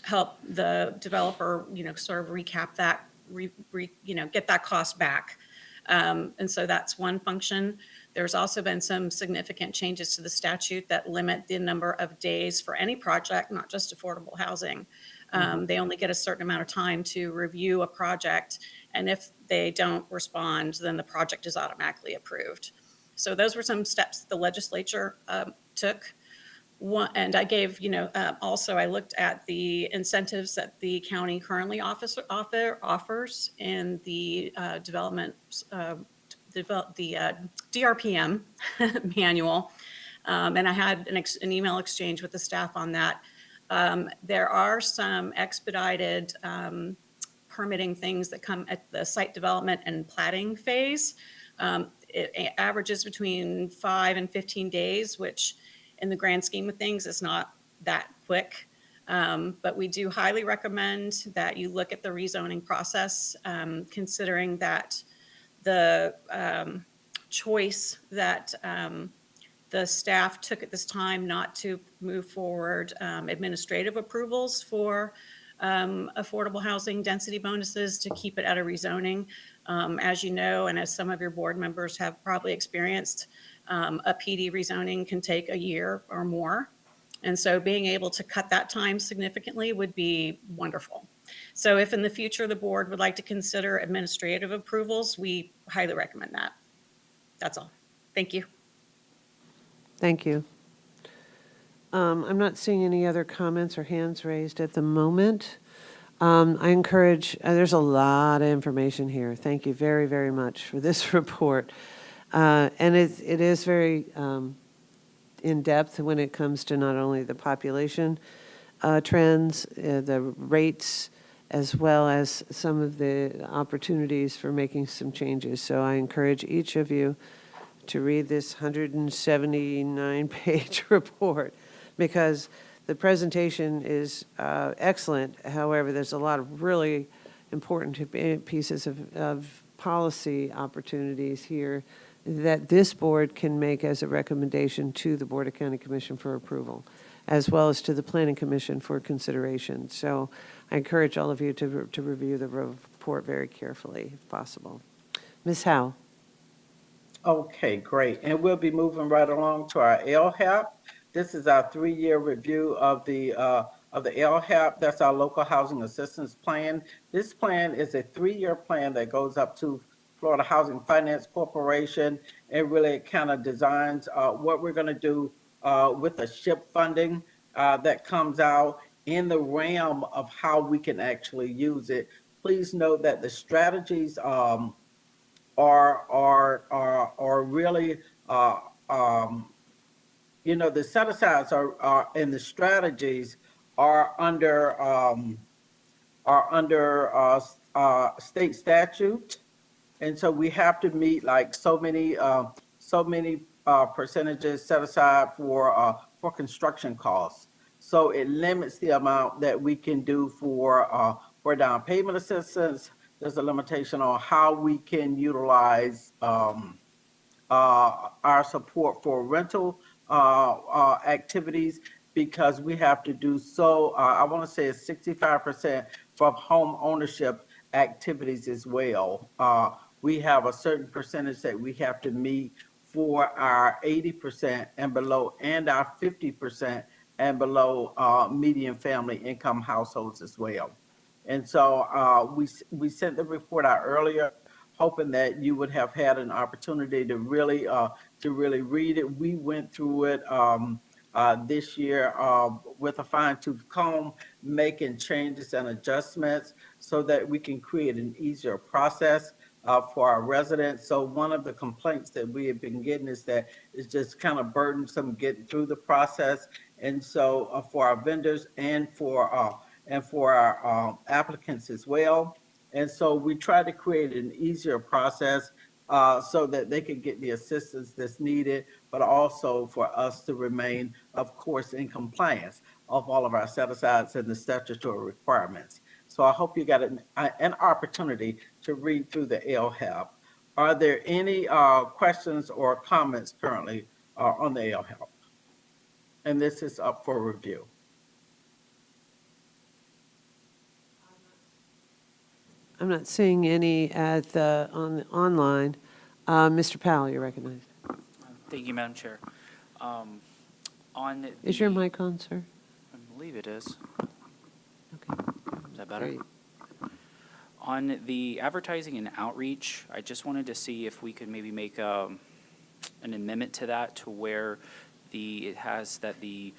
help the developer, sort of recap that, get that cost back. And so that's one function. There's also been some significant changes to the statute that limit the number of days for any project, not just affordable housing. They only get a certain amount of time to review a project, and if they don't respond, then the project is automatically approved. So those were some steps that the legislature took. And I gave, also I looked at the incentives that the county currently offers in the the DRPM manual, and I had an email exchange with the staff on that. There are some expedited permitting things that come at the site development and platting phase. It averages between 5 and 15 days, which in the grand scheme of things is not that quick. But we do highly recommend that you look at the rezoning process, considering that the choice that the staff took at this time not to move forward administrative approvals for affordable housing density bonuses, to keep it at a rezoning. As you know, and as some of your board members have probably experienced, a PD rezoning can take a year or more. And so being able to cut that time significantly would be wonderful. So if in the future the board would like to consider administrative approvals, we highly recommend that. That's all. Thank you. Thank you. I'm not seeing any other comments or hands raised at the moment. I encourage, there's a lot of information here. Thank you very, very much for this report. And it is very in depth when it comes to not only the population trends, the rates, as well as some of the opportunities for making some changes. So I encourage each of you to read this 179-page report, because the presentation is excellent. However, there's a lot of really important pieces of policy opportunities here that this board can make as a recommendation to the Board of County Commission for approval, as well as to the Planning Commission for consideration. So I encourage all of you to review the report very carefully, if possible. Ms. Howe. Okay, great. And we'll be moving right along to our LHAP. This is our 3-year review of the LHAP. That's our Local Housing Assistance Plan. This plan is a 3-year plan that goes up to Florida Housing Finance Corporation, and really kind of designs what we're going to do with the SHIP funding that comes out in the realm of how we can actually use it. Please note that the strategies are really the set-asides are and the strategies are under state statute, and so we have to meet like so many percentages set aside for construction costs. So it limits the amount that we can do for down payment assistance. There's a limitation on how we can utilize our support for rental activities, because we have to do so, I want to say it's 65% from home ownership activities as well. We have a certain percentage that we have to meet for our 80% and below, and our 50% and below median family income households as well. And so we sent the report out earlier, hoping that you would have had an opportunity to really read it. We went through it this year with a fine-tooth comb, making changes and adjustments so that we can create an easier process for our residents. So one of the complaints that we have been getting is that it's just kind of burdensome getting through the process. And so for our vendors and for our applicants as well. And so we try to create an easier process so that they can get the assistance that's needed, but also for us to remain, of course, in compliance of all of our set-asides and the statutory requirements. So I hope you got an opportunity to read through the LHAP. Are there any questions or comments currently on the LHAP? And this is up for review. I'm not seeing any at the online. Mr. Powell, you're recognized. Thank you, Madam Chair. Is your mic on, sir? I believe it is. Okay. Is that better? Great. On the advertising and outreach, I just wanted to see if we could maybe make an amendment to that, to where it has that the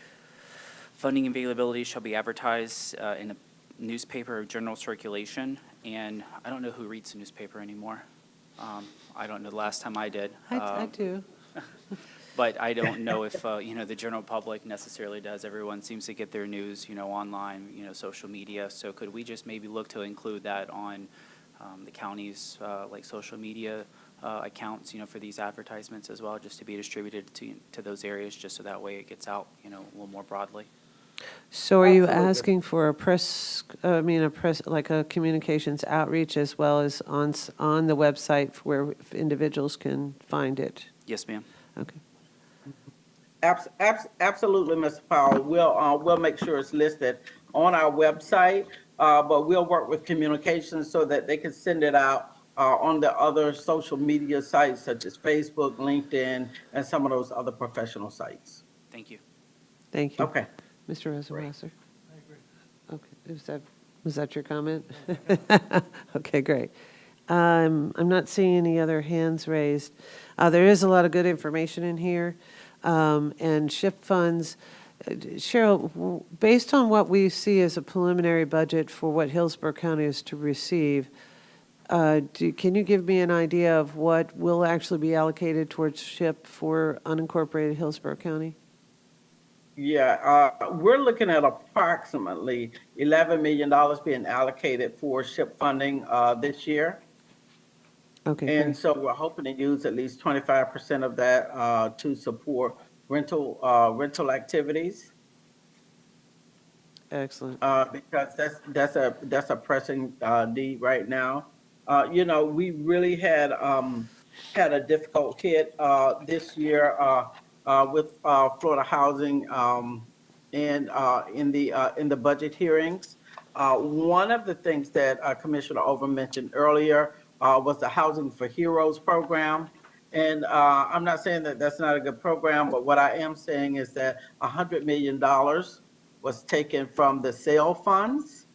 funding availability shall be advertised in a newspaper of general circulation. And I don't know who reads the newspaper anymore. I don't know the last time I did. I do. But I don't know if, the general public necessarily does. Everyone seems to get their news, online, social media. So could we just maybe look to include that on the county's, social media accounts, for these advertisements as well, just to be distributed to those areas, just so that way it gets out, a little more broadly? So are you asking for a communications outreach as well as on the website where individuals can find it? Yes, ma'am. Okay. Absolutely, Mr. Powell. We'll make sure it's listed on our website, but we'll work with communications so that they can send it out on the other social media sites such as Facebook, LinkedIn, and some of those other professional sites. Thank you. Thank you. Okay. Mr. Rosenwasser? I agree. Okay, was that your comment? Okay, great. I'm not seeing any other hands raised. There is a lot of good information in here, and SHIP funds. Cheryl, based on what we see as a preliminary budget for what Hillsborough County is to receive, can you give me an idea of what will actually be allocated towards SHIP for unincorporated Hillsborough County? Yeah, we're looking at approximately $11 million being allocated for SHIP funding this year. Okay, And great. so we're hoping to use at least 25% of that to support rental activities. Excellent. Because that's a pressing need right now. You know, we really had a difficult hit this year with Florida housing and in the budget hearings. One of the things that Commissioner Over mentioned earlier was the Housing for Heroes program. And I'm not saying that that's not a good program, but what I am saying is that $100 million was taken from the sale funds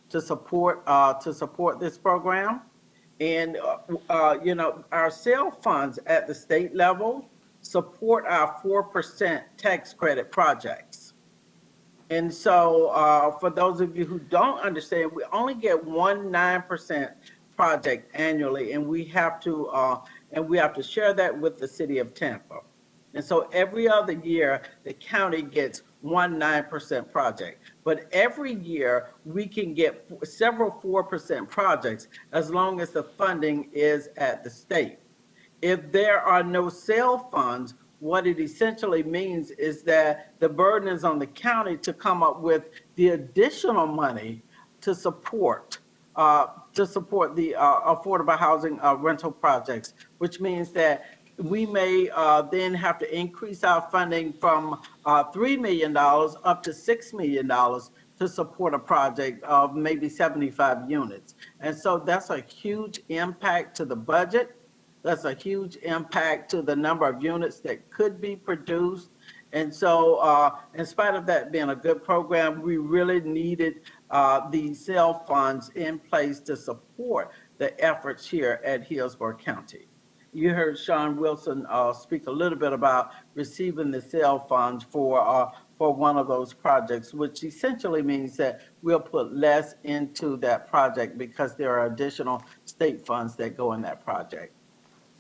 to support this program. And you know, our sale funds at the state level support our 4% tax credit projects. And so for those of you who don't understand, we only get 9% project annually, and we have to share that with the city of Tampa. And so every other year, the county gets 9% project. But every year, we can get several 4% projects as long as the funding is at the state. If there are no sale funds, what it essentially means is that the burden is on the county to come up with the additional money to support the affordable housing rental projects, which means that we may then have to increase our funding from $3 million up to $6 million to support a project of maybe 75 units. And so that's a huge impact to the budget. That's a huge impact to the number of units that could be produced. And so in spite of that being a good program, we really needed the sale funds in place to support the efforts here at Hillsborough County. You heard Sean Wilson speak a little bit about receiving the sale funds for one of those projects, which essentially means that we'll put less into that project because there are additional state funds that go in that project.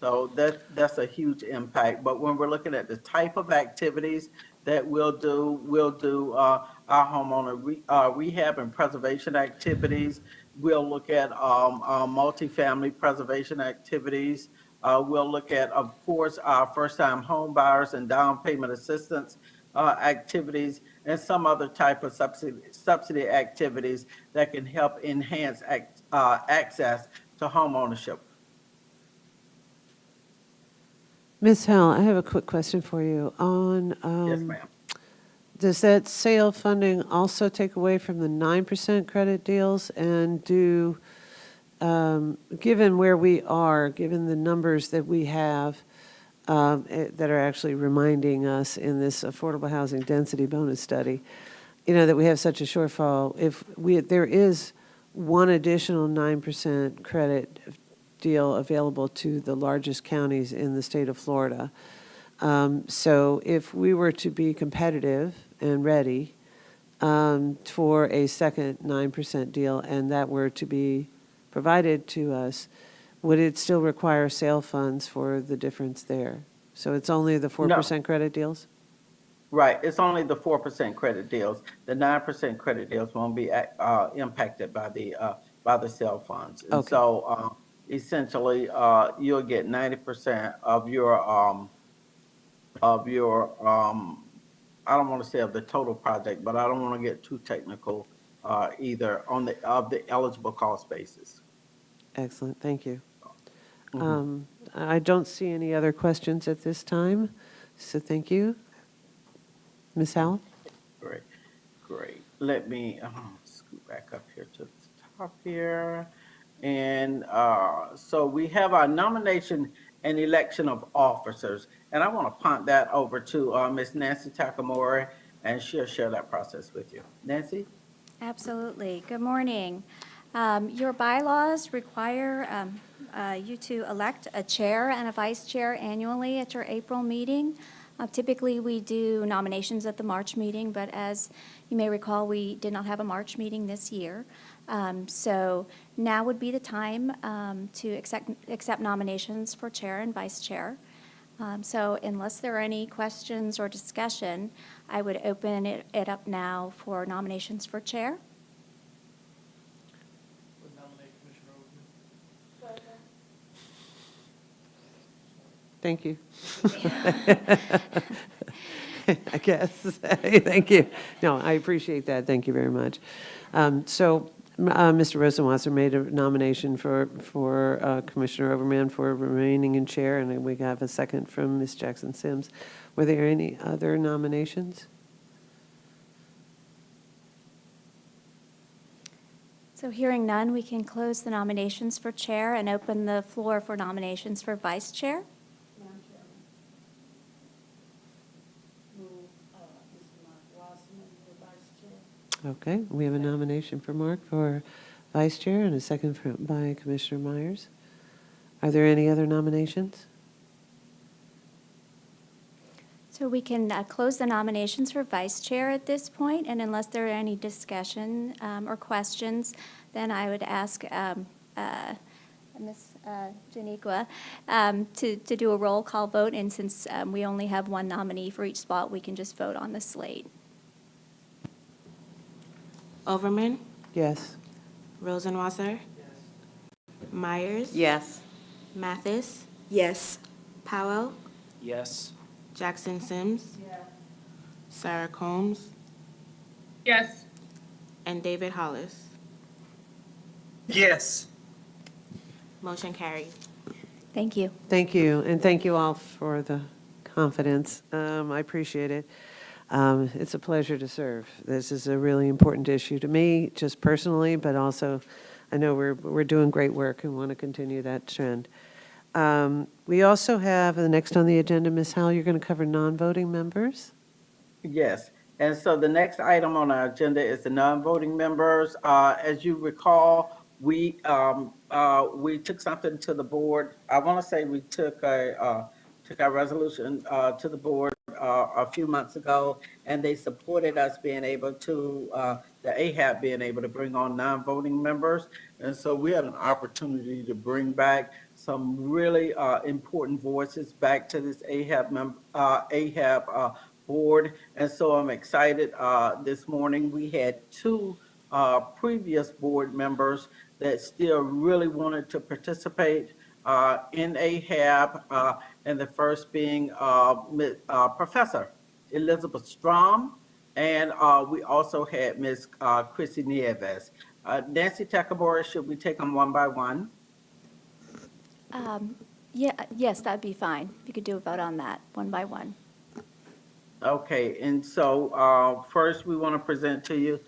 So that's a huge impact. But when we're looking at the type of activities that we'll do our homeowner rehab and preservation activities. We'll look at multifamily preservation activities. We'll look at, of course, our first-time home buyers and down payment assistance activities, and some other type of subsidy activities that can help enhance access to home ownership. Ms. Howell, I have a quick question for you. Yes, ma'am. Does that sale funding also take away from the 9% credit deals? And given where we are, given the numbers that we have that are actually reminding us in this affordable housing density bonus study, that we have such a shortfall, there is one additional 9% credit deal available to the largest counties in the state of Florida. So if we were to be competitive and ready for a second 9% deal and that were to be provided to us, would it still require sale funds for the difference there? So it's only the 4% credit deals? Right, it's only the 4% credit deals. The 9% credit deals won't be impacted by the sale funds. And Okay. so essentially, you'll get 90% of your I don't want to say of the total project, but I don't want to get too technical either of the eligible cost basis. Excellent, thank you. I don't see any other questions at this time, so thank you. Ms. Howell? Great. Let me scoot back up here to the top here. And so we have our nomination and election of officers. And I want to punt that over to Ms. Nancy Takamori, and she'll share that process with you. Nancy? Absolutely. Good morning. Your bylaws require you to elect a chair and a vice chair annually at your April meeting. Typically, we do nominations at the March meeting, but as you may recall, we did not have a March meeting this year. So now would be the time to accept nominations for chair and vice chair. So unless there are any questions or discussion, I would open it up now for nominations for chair. Thank you. I guess. Thank you. No, I appreciate that. Thank you very much. Mr. Rosenwasser made a nomination for Commissioner Overman for remaining in chair, and we have a second from Ms. Jackson Sims. Were there any other nominations? So hearing none, we can close the nominations for chair and open the floor for nominations for vice chair. Okay, we have a nomination for Mark for vice chair and a second by Commissioner Myers. Are there any other nominations? So we can close the nominations for vice chair at this point, and unless there are any discussion or questions, then I would ask Ms. Janiqua to do a roll call vote, and since we only have one nominee for each spot, we can just vote on the slate. Overman, Yes. Rosenwasser. Myers. Yes. Mathis, Yes. Powell, Yes. Jackson Sims. Sarah Combs, Yes. and David Hollis. Yes. Motion carried. Thank you. Thank you, and thank you all for the confidence. I appreciate it. It's a pleasure to serve. This is a really important issue to me, just personally, but also I know we're doing great work and want to continue that trend. We also have, the next on the agenda, Ms. Howell, you're going to cover non-voting members? Yes, and so the next item on our agenda is the non-voting members. As you recall, we took something to the board. I want to say we took our resolution to the board a few months ago, and they supported us being able to, the AHAB being able to bring on non-voting members. And so we had an opportunity to bring back some really important voices back to this AHAB board. And so I'm excited. This morning we had two previous board members that still really wanted to participate in AHAB, and the first being Professor Elizabeth Strom, and we also had Ms. Chrissy Nieves. Nancy Takabora, should we take them one by one? Yes, that'd be fine. You could do a vote on that, one by one. Okay, and so first we want to present to you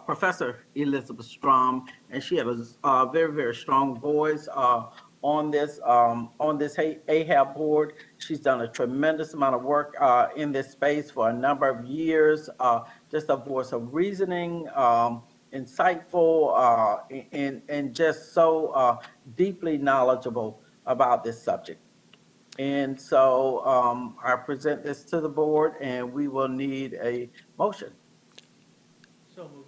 Professor Elizabeth Strom, and she had a very, very strong voice on this AHAB board. She's done a tremendous amount of work in this space for a number of years. Just a voice of reasoning, insightful, and just so deeply knowledgeable about this subject. And so I present this to the board, and we will need a motion. So moved.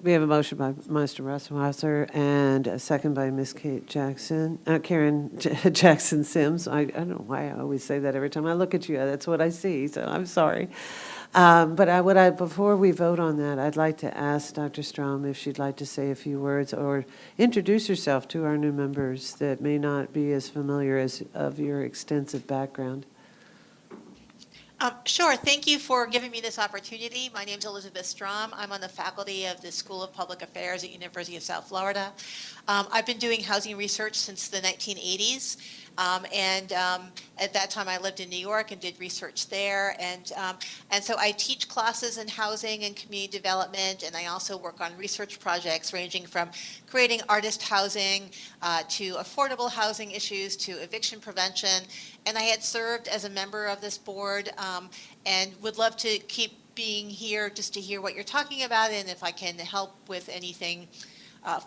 We have a motion by Mr. Rosenwasser and a second by Ms. Karen Jackson Sims. I don't know why I always say that every time I look at you. That's what I see, so I'm sorry. But before we vote on that, I'd like to ask Dr. Strom if she'd like to say a few words or introduce herself to our new members that may not be as familiar of your extensive background. Sure. Thank you for giving me this opportunity. My name is Elizabeth Strom. I'm on the faculty of the School of Public Affairs at University of South Florida. I've been doing housing research since the 1980s. At that time, I lived in New York and did research there. And so I teach classes in housing and community development, and I also work on research projects ranging from creating artist housing to affordable housing issues to eviction prevention. And I had served as a member of this board and would love to keep being here just to hear what you're talking about, and if I can help with anything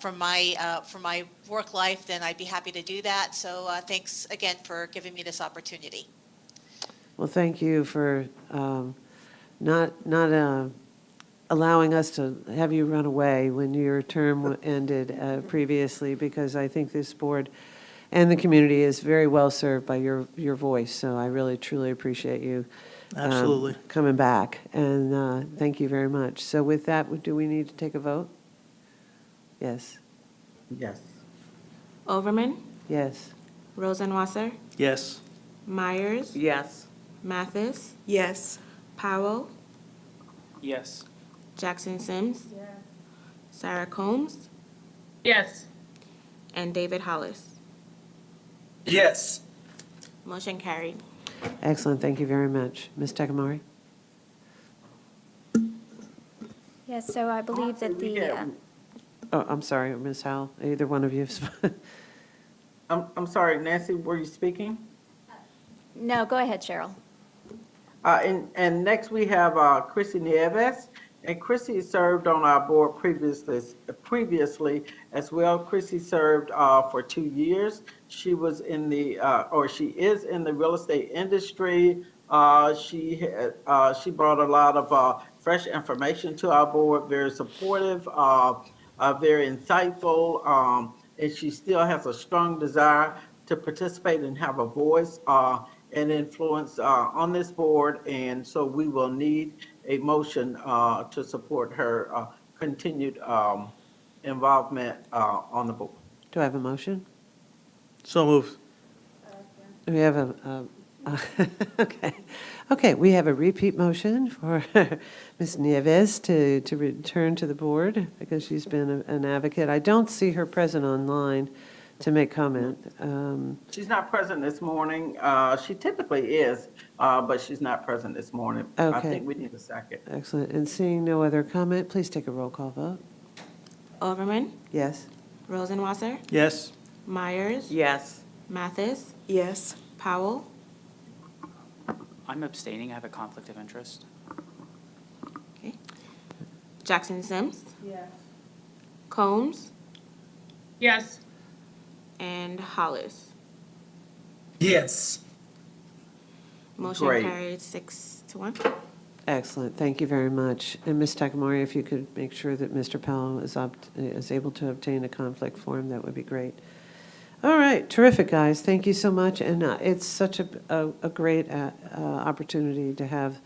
from my work life, then I'd be happy to do that. So thanks again for giving me this opportunity. Well, thank you for not allowing us to have you run away when your term ended previously, because I think this board and the community is very well served by your voice. So I really, truly appreciate you Absolutely. coming back, and thank you very much. So with that, do we need to take a vote? Yes. Yes. Overman, Yes. Rosenwasser, Yes. Myers, Yes. Mathis, Yes. Powell, Yes. Jackson Sims, Sarah Combs, Yes. and David Hollis. Yes. Motion carried. Excellent, thank you very much. Ms. Takamari? Yes, so I believe that the, Oh, I'm sorry, Ms. Howell, either one of you. I'm sorry, Nancy, were you speaking? no, go ahead, Cheryl. And next we have Chrissy Nieves, and Chrissy served on our board previously as well. Chrissy served for 2 years. She was in the, or she is in the real estate industry. She brought a lot of fresh information to our board, very supportive, very insightful, and she still has a strong desire to participate and have a voice and influence on this board, and so we will need a motion to support her continued involvement on the board. Do I have a motion? So moved. We have okay. Okay, we have a repeat motion for Ms. Nieves to return to the board because she's been an advocate. I don't see her present online to make comment. She's not present this morning. She typically is, but she's not present this morning. I Okay. think we need a second. Excellent. And seeing no other comment, please take a roll call vote. Overman, Yes? Rosenwasser, Yes. Myers, Yes. Mathis, Yes. Powell, I'm abstaining. I have a conflict of interest. okay. Jackson Sims. Combs Yes. and Hollis. Yes. Motion Great. carried 6-1. Excellent. Thank you very much. And Ms. Takamori, if you could make sure that Mr. Powell is able to obtain a conflict form, that would be great. All right, terrific, guys. Thank you so much. And it's such a great opportunity to have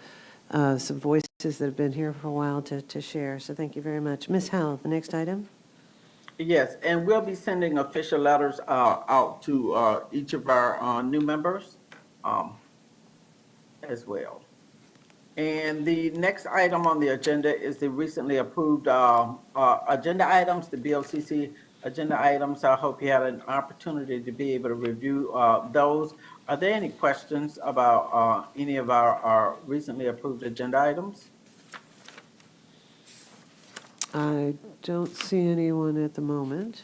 some voices that have been here for a while to share. So thank you very much. Ms. Howell, the next item? Yes, and we'll be sending official letters out to each of our new members as well. And the next item on the agenda is the recently approved agenda items, the BOCC agenda items. I hope you had an opportunity to be able to review those. Are there any questions about any of our recently approved agenda items? I don't see anyone at the moment.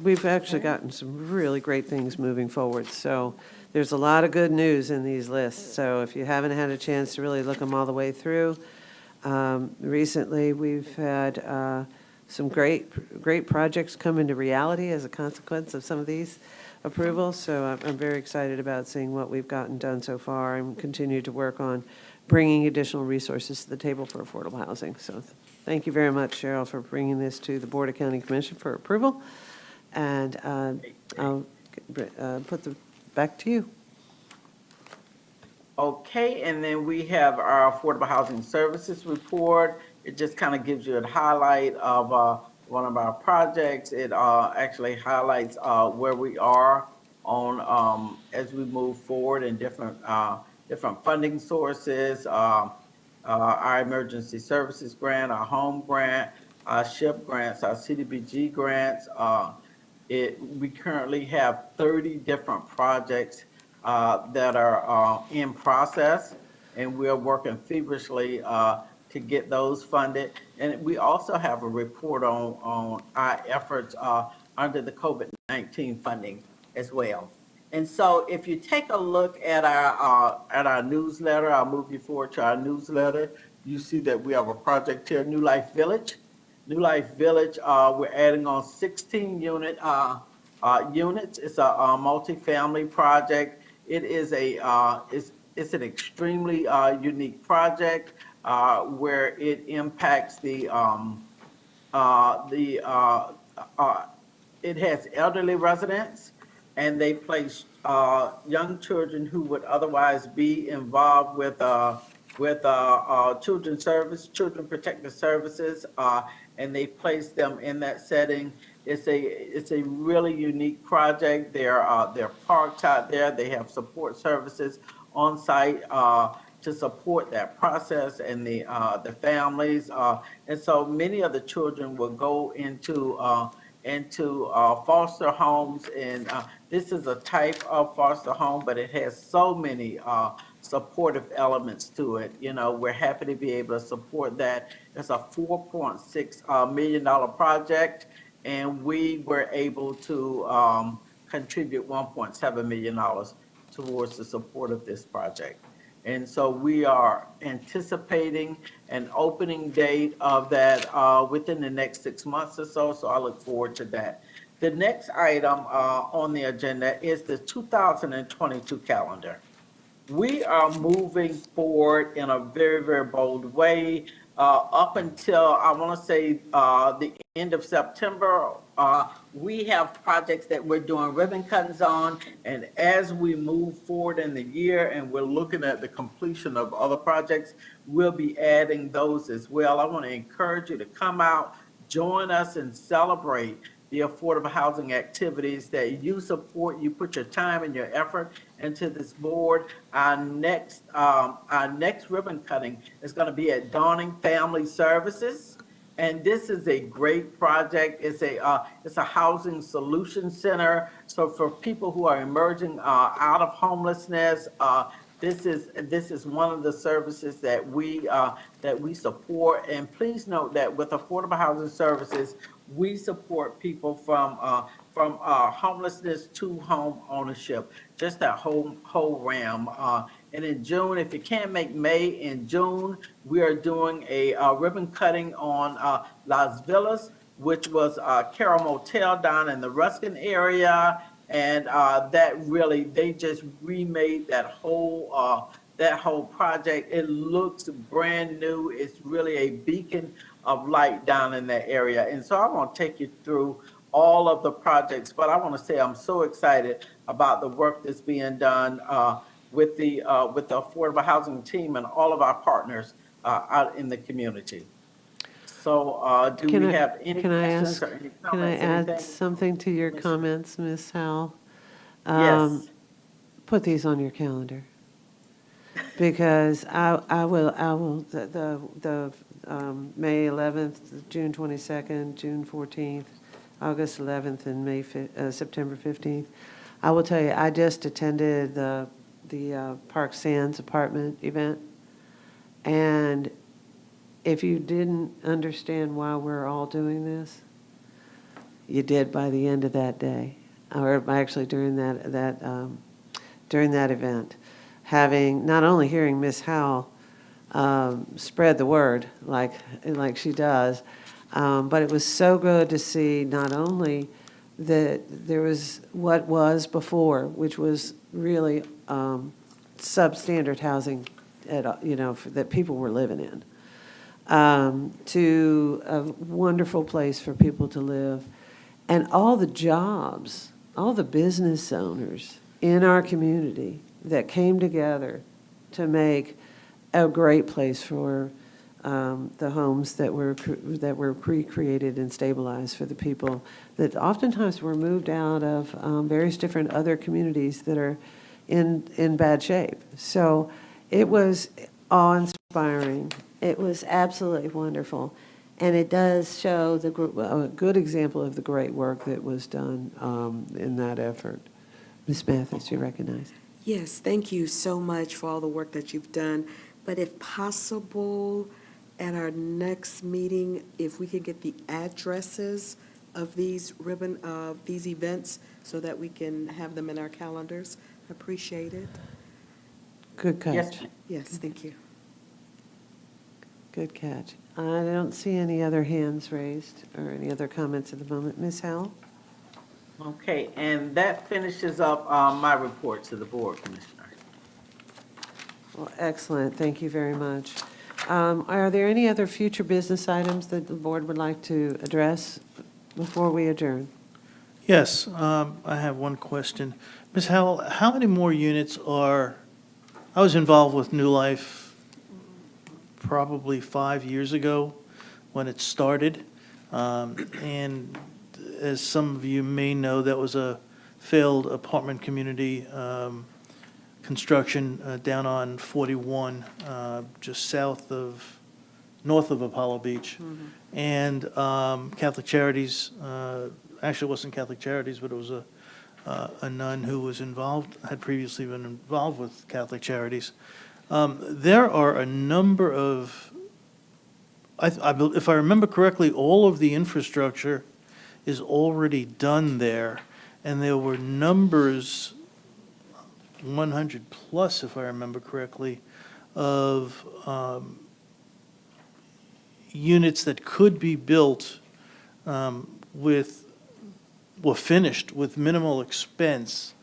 We've actually gotten some really great things moving forward, so there's a lot of good news in these lists. So if you haven't had a chance to really look them all the way through, recently we've had some great projects come into reality as a consequence of some of these approvals. So I'm very excited about seeing what we've gotten done so far and continue to work on bringing additional resources to the table for affordable housing. So thank you very much, Cheryl, for bringing this to the Board of County Commission for approval. And I'll put the back to you. Okay, and then we have our Affordable Housing Services report. It just kind of gives you a highlight of one of our projects. It actually highlights where we are on as we move forward in different funding sources, our emergency services grant, our home grant, our SHIP grants, our CDBG grants. We currently have 30 different projects that are in process, and we're working feverishly to get those funded. And we also have a report on our efforts under the COVID-19 funding as well. And so if you take a look at our newsletter, I'll move you forward to our newsletter. You see that we have a project here, New Life Village. New Life Village, we're adding on 16 units. It's a multifamily project. It is it's an extremely unique project where it impacts it has elderly residents, and they place young children who would otherwise be involved with children protective services, and they place them in that setting. It's a really unique project. They're parked out there. They have support services on site to support that process and the families. And so many of the children will go into foster homes, and this is a type of foster home, but it has so many supportive elements to it. You know, we're happy to be able to support that. It's a $4.6 million project, and we were able to contribute $1.7 million towards the support of this project. And so we are anticipating an opening date of that within the next 6 months or so, so I look forward to that. The next item on the agenda is the 2022 calendar. We are moving forward in a very, very bold way. Up until, I want to say, the end of September, we have projects that we're doing ribbon cuttings on, and as we move forward in the year and we're looking at the completion of other projects, we'll be adding those as well. I want to encourage you to come out, join us, and celebrate the affordable housing activities that you support. You put your time and your effort into this board. Our next ribbon cutting is going to be at Dawning Family Services, and this is a great project. It's a housing solution center. So for people who are emerging out of homelessness, this is one of the services that we support. And please note that with affordable housing services, we support people from homelessness to home ownership, just that whole ram. And in June, if you can't make May, in June, we are doing a ribbon cutting on Las Villas, which was Carol Motel down in the Ruskin area. And they just remade that whole project. It looks brand new. It's really a beacon of light down in that area. And so I want to take you through all of the projects, but I want to say I'm so excited about the work that's being done with the affordable housing team and all of our partners out in the community. So do we have any questions or any comments? Can I add anything? something to your comments, Ms. Howell? Yes. Put these on your calendar. Because I will, the May 11th, June 22nd, June 14th, August 11th, and September 15th. I will tell you, I just attended the Park Sands apartment event, and if you didn't understand why we're all doing this, you did by the end of that day, or actually during that event. Not only hearing Ms. Howell spread the word like she does, but it was so good to see not only that there was what was before, which was really substandard housing that people were living in, to a wonderful place for people to live, and all the jobs, all the business owners in our community that came together to make a great place for the homes that were recreated and stabilized for the people that oftentimes were moved out of various different other communities that are in bad shape. So it was awe-inspiring. It was absolutely wonderful. And it does show a good example of the great work that was done in that effort. Ms. Mathis, you recognize? Yes, thank you so much for all the work that you've done. But if possible, at our next meeting, if we could get the addresses of these events so that we can have them in our calendars, appreciate it. Good catch. Yes. Yes, thank you. Good catch. I don't see any other hands raised or any other comments at the moment. Ms. Howell? Okay, and that finishes up my report to the board, Commissioner. Well, excellent. Thank you very much. Are there any other future business items that the board would like to address before we adjourn? Yes, I have one question. Ms. Howell, how many more units I was involved with New Life probably 5 years ago when it started. And as some of you may know, that was a failed apartment community construction down on 41, just north of Apollo Beach. And Catholic Charities, actually it wasn't Catholic Charities, but it was a nun who was involved, had previously been involved with Catholic Charities. There are a number of, if I remember correctly, all of the infrastructure is already done there, and there were numbers, 100 plus, if I remember correctly, of units that could be built were finished with minimal expense.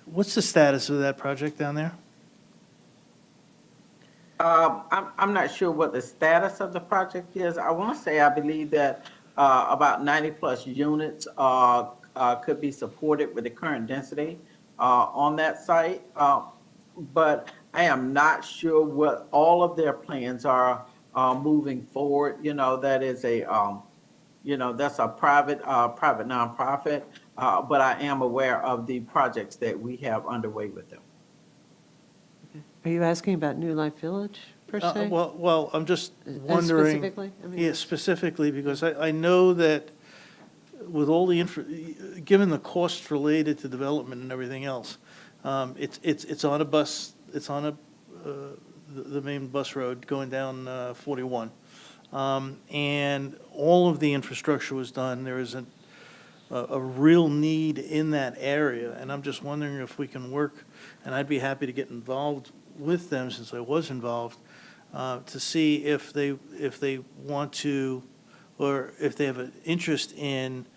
What's the status of that project down there? I'm not sure what the status of the project is. I want to say, I believe that about 90-plus units could be supported with the current density on that site. But I am not sure what all of their plans are moving forward. That is that's a private nonprofit, but I am aware of the projects that we have underway with them. Are you asking about New Life Village, per se? Well, I'm just wondering. Specifically? Yeah, specifically, because I know that with all the given the costs related to development and everything else, it's on a bus, it's on the main bus road going down 41. And all of the infrastructure was done. There is a real need in that area, and I'm just wondering if we can work, and I'd be happy to get involved with them since I was involved, to see if they want to, or if they have an interest in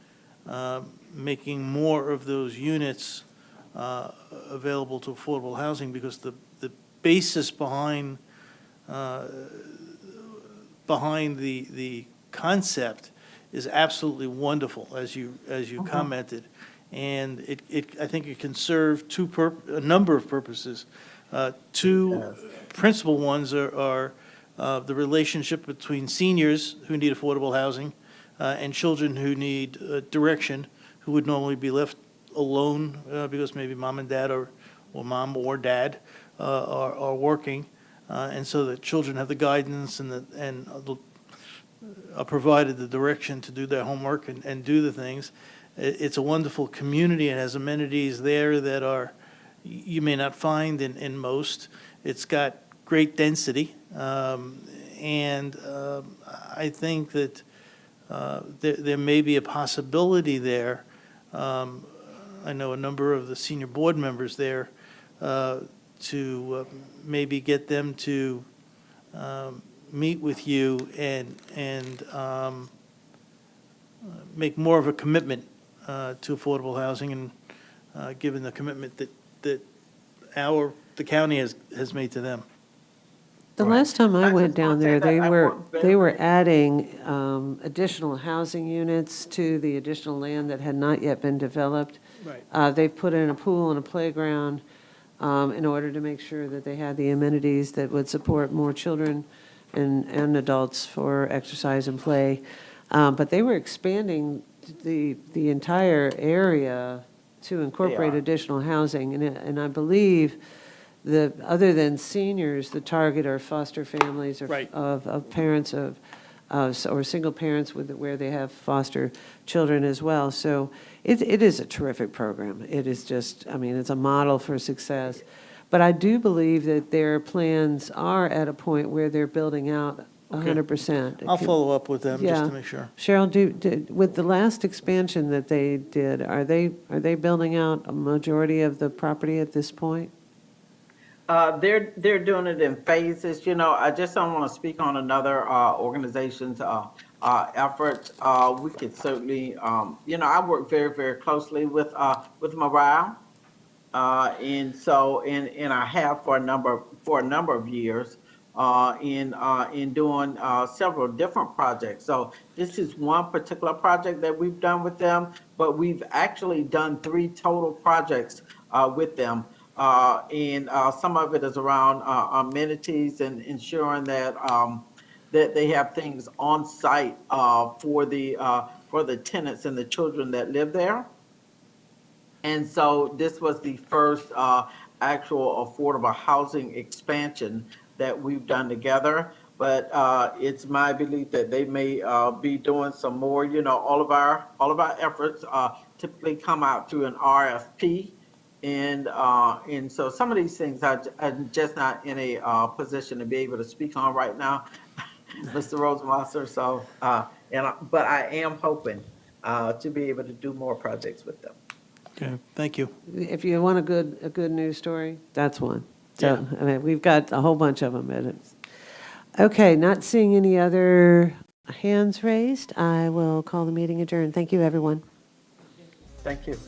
making more of those units available to affordable housing, because the basis behind the concept is absolutely wonderful, as you commented, and I think it can serve a number of purposes. Two principal ones are the relationship between seniors who need affordable housing and children who need direction, who would normally be left alone because maybe mom and dad or mom or dad are working, and so the children have the guidance and are provided the direction to do their homework and do the things. It's a wonderful community. It has amenities there that you may not find in most. It's got great density, and I think that there may be a possibility there. I know a number of the senior board members there, to maybe get them to meet with you and make more of a commitment to affordable housing, and given the commitment that the county has made to them. The last time I went down there, they were very- adding additional housing units to the additional land that had not yet been developed. Right. They've put in a pool and a playground in order to make sure that they had the amenities that would support more children and adults for exercise and play. But they were expanding the entire area to incorporate additional housing. And I believe that other than seniors, the target are foster families or Right. of parents or single parents where they have foster children as well. So it is a terrific program. It is just, it's a model for success. But I do believe that their plans are at a point where they're building out 100%. I'll follow up with them just Yeah. to make sure. Cheryl, with the last expansion that they did, are they building out a majority of the property at this point? They're doing it in phases. I just don't want to speak on another organization's efforts. We could certainly, I work very, very closely with Morale, and I have for a number of years. in doing several different projects. So this is one particular project that we've done with them, but we've actually done 3 total projects with them. And some of it is around amenities and ensuring that that they have things on site for the tenants and the children that live there. And so this was the first actual affordable housing expansion that we've done together. But it's my belief that they may be doing some more. You know, all of our efforts typically come out through an RFP. And so some of these things I'm just not in a position to be able to speak on right now, Mr. Rosenwasser. So, but I am hoping to be able to do more projects with them. Okay, thank you. If you want a good news story, that's one. So, I mean, we've got a whole bunch of them. Okay, not seeing any other hands raised, I will call the meeting adjourned. Thank you, everyone. Thank you.